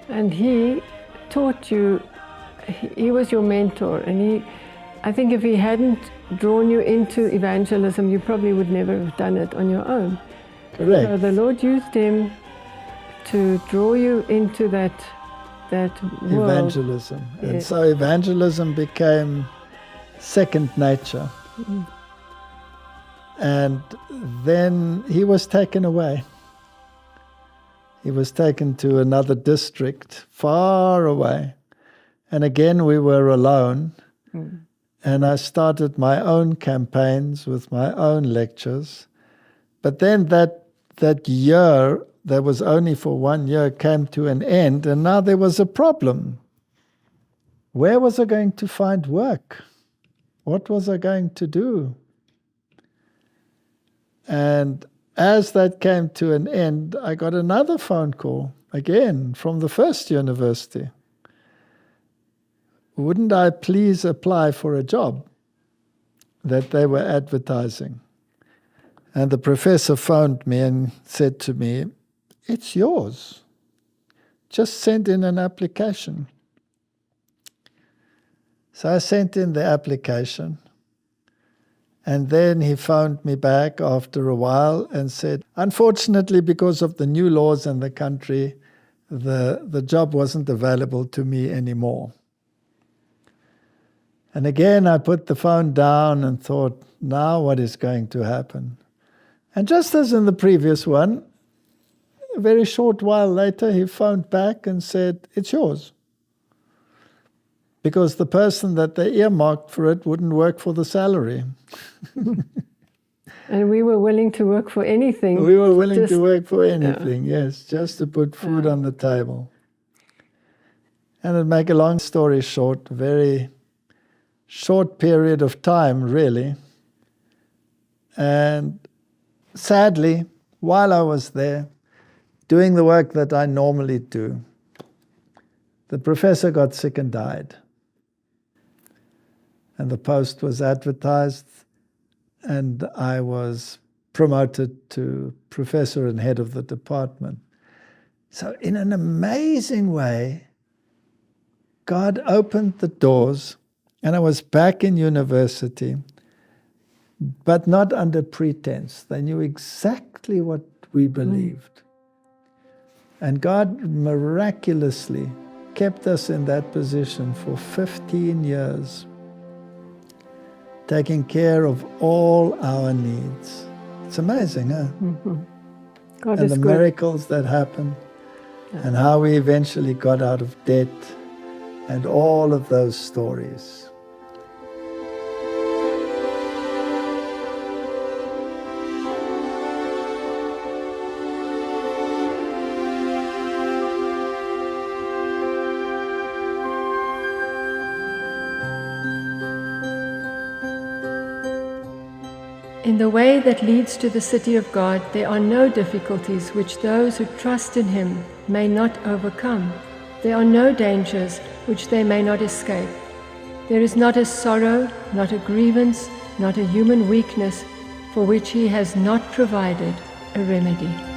And he taught you, he was your mentor, and I think if he hadn't drawn you into evangelism, you probably would never have done it on your own. Correct. So the Lord used him to draw you into that world. Evangelism. And Yes. so evangelism became second nature. Mm. And then he was taken away. He was taken to another district, far away. And again we were alone. Mm. And I started my own campaigns with my own lectures. But then that year, that was only for 1 year, came to an end, and now there was a problem. Where was I going to find work? What was I going to do? And as that came to an end, I got another phone call, again, from the first university. Wouldn't I please apply for a job that they were advertising? And the professor phoned me and said to me, "It's yours. Just send in an application." So I sent in the application. And then he phoned me back after a while and said, "Unfortunately, because of the new laws in the country, the job wasn't available to me anymore." And again, I put the phone down and thought, now what is going to happen? And just as in the previous one, a very short while later, he phoned back and said, "It's yours." Because the person that they earmarked for it wouldn't work for the salary. And we were willing to work for anything. We were willing to work for anything, yes, just to put food on the table. And to make a long story short, a very short period of time, really. And sadly, while I was there, doing the work that I normally do, the professor got sick and died. And the post was advertised, and I was promoted to professor and head of the department. So in an amazing way, God opened the doors, and I was back in university, but not under pretense. They knew exactly what we believed. And God miraculously kept us in that position for 15 years, taking care of all our needs. It's amazing, huh? Mm-hmm. God and is the good. miracles that happened, and how we eventually got out of debt, and all of those stories. In the way that leads to the city of God, there are no difficulties which those who trust in Him may not overcome. There are no dangers which they may not escape. There is not a sorrow, not a grievance, not a human weakness for which He has not provided a remedy.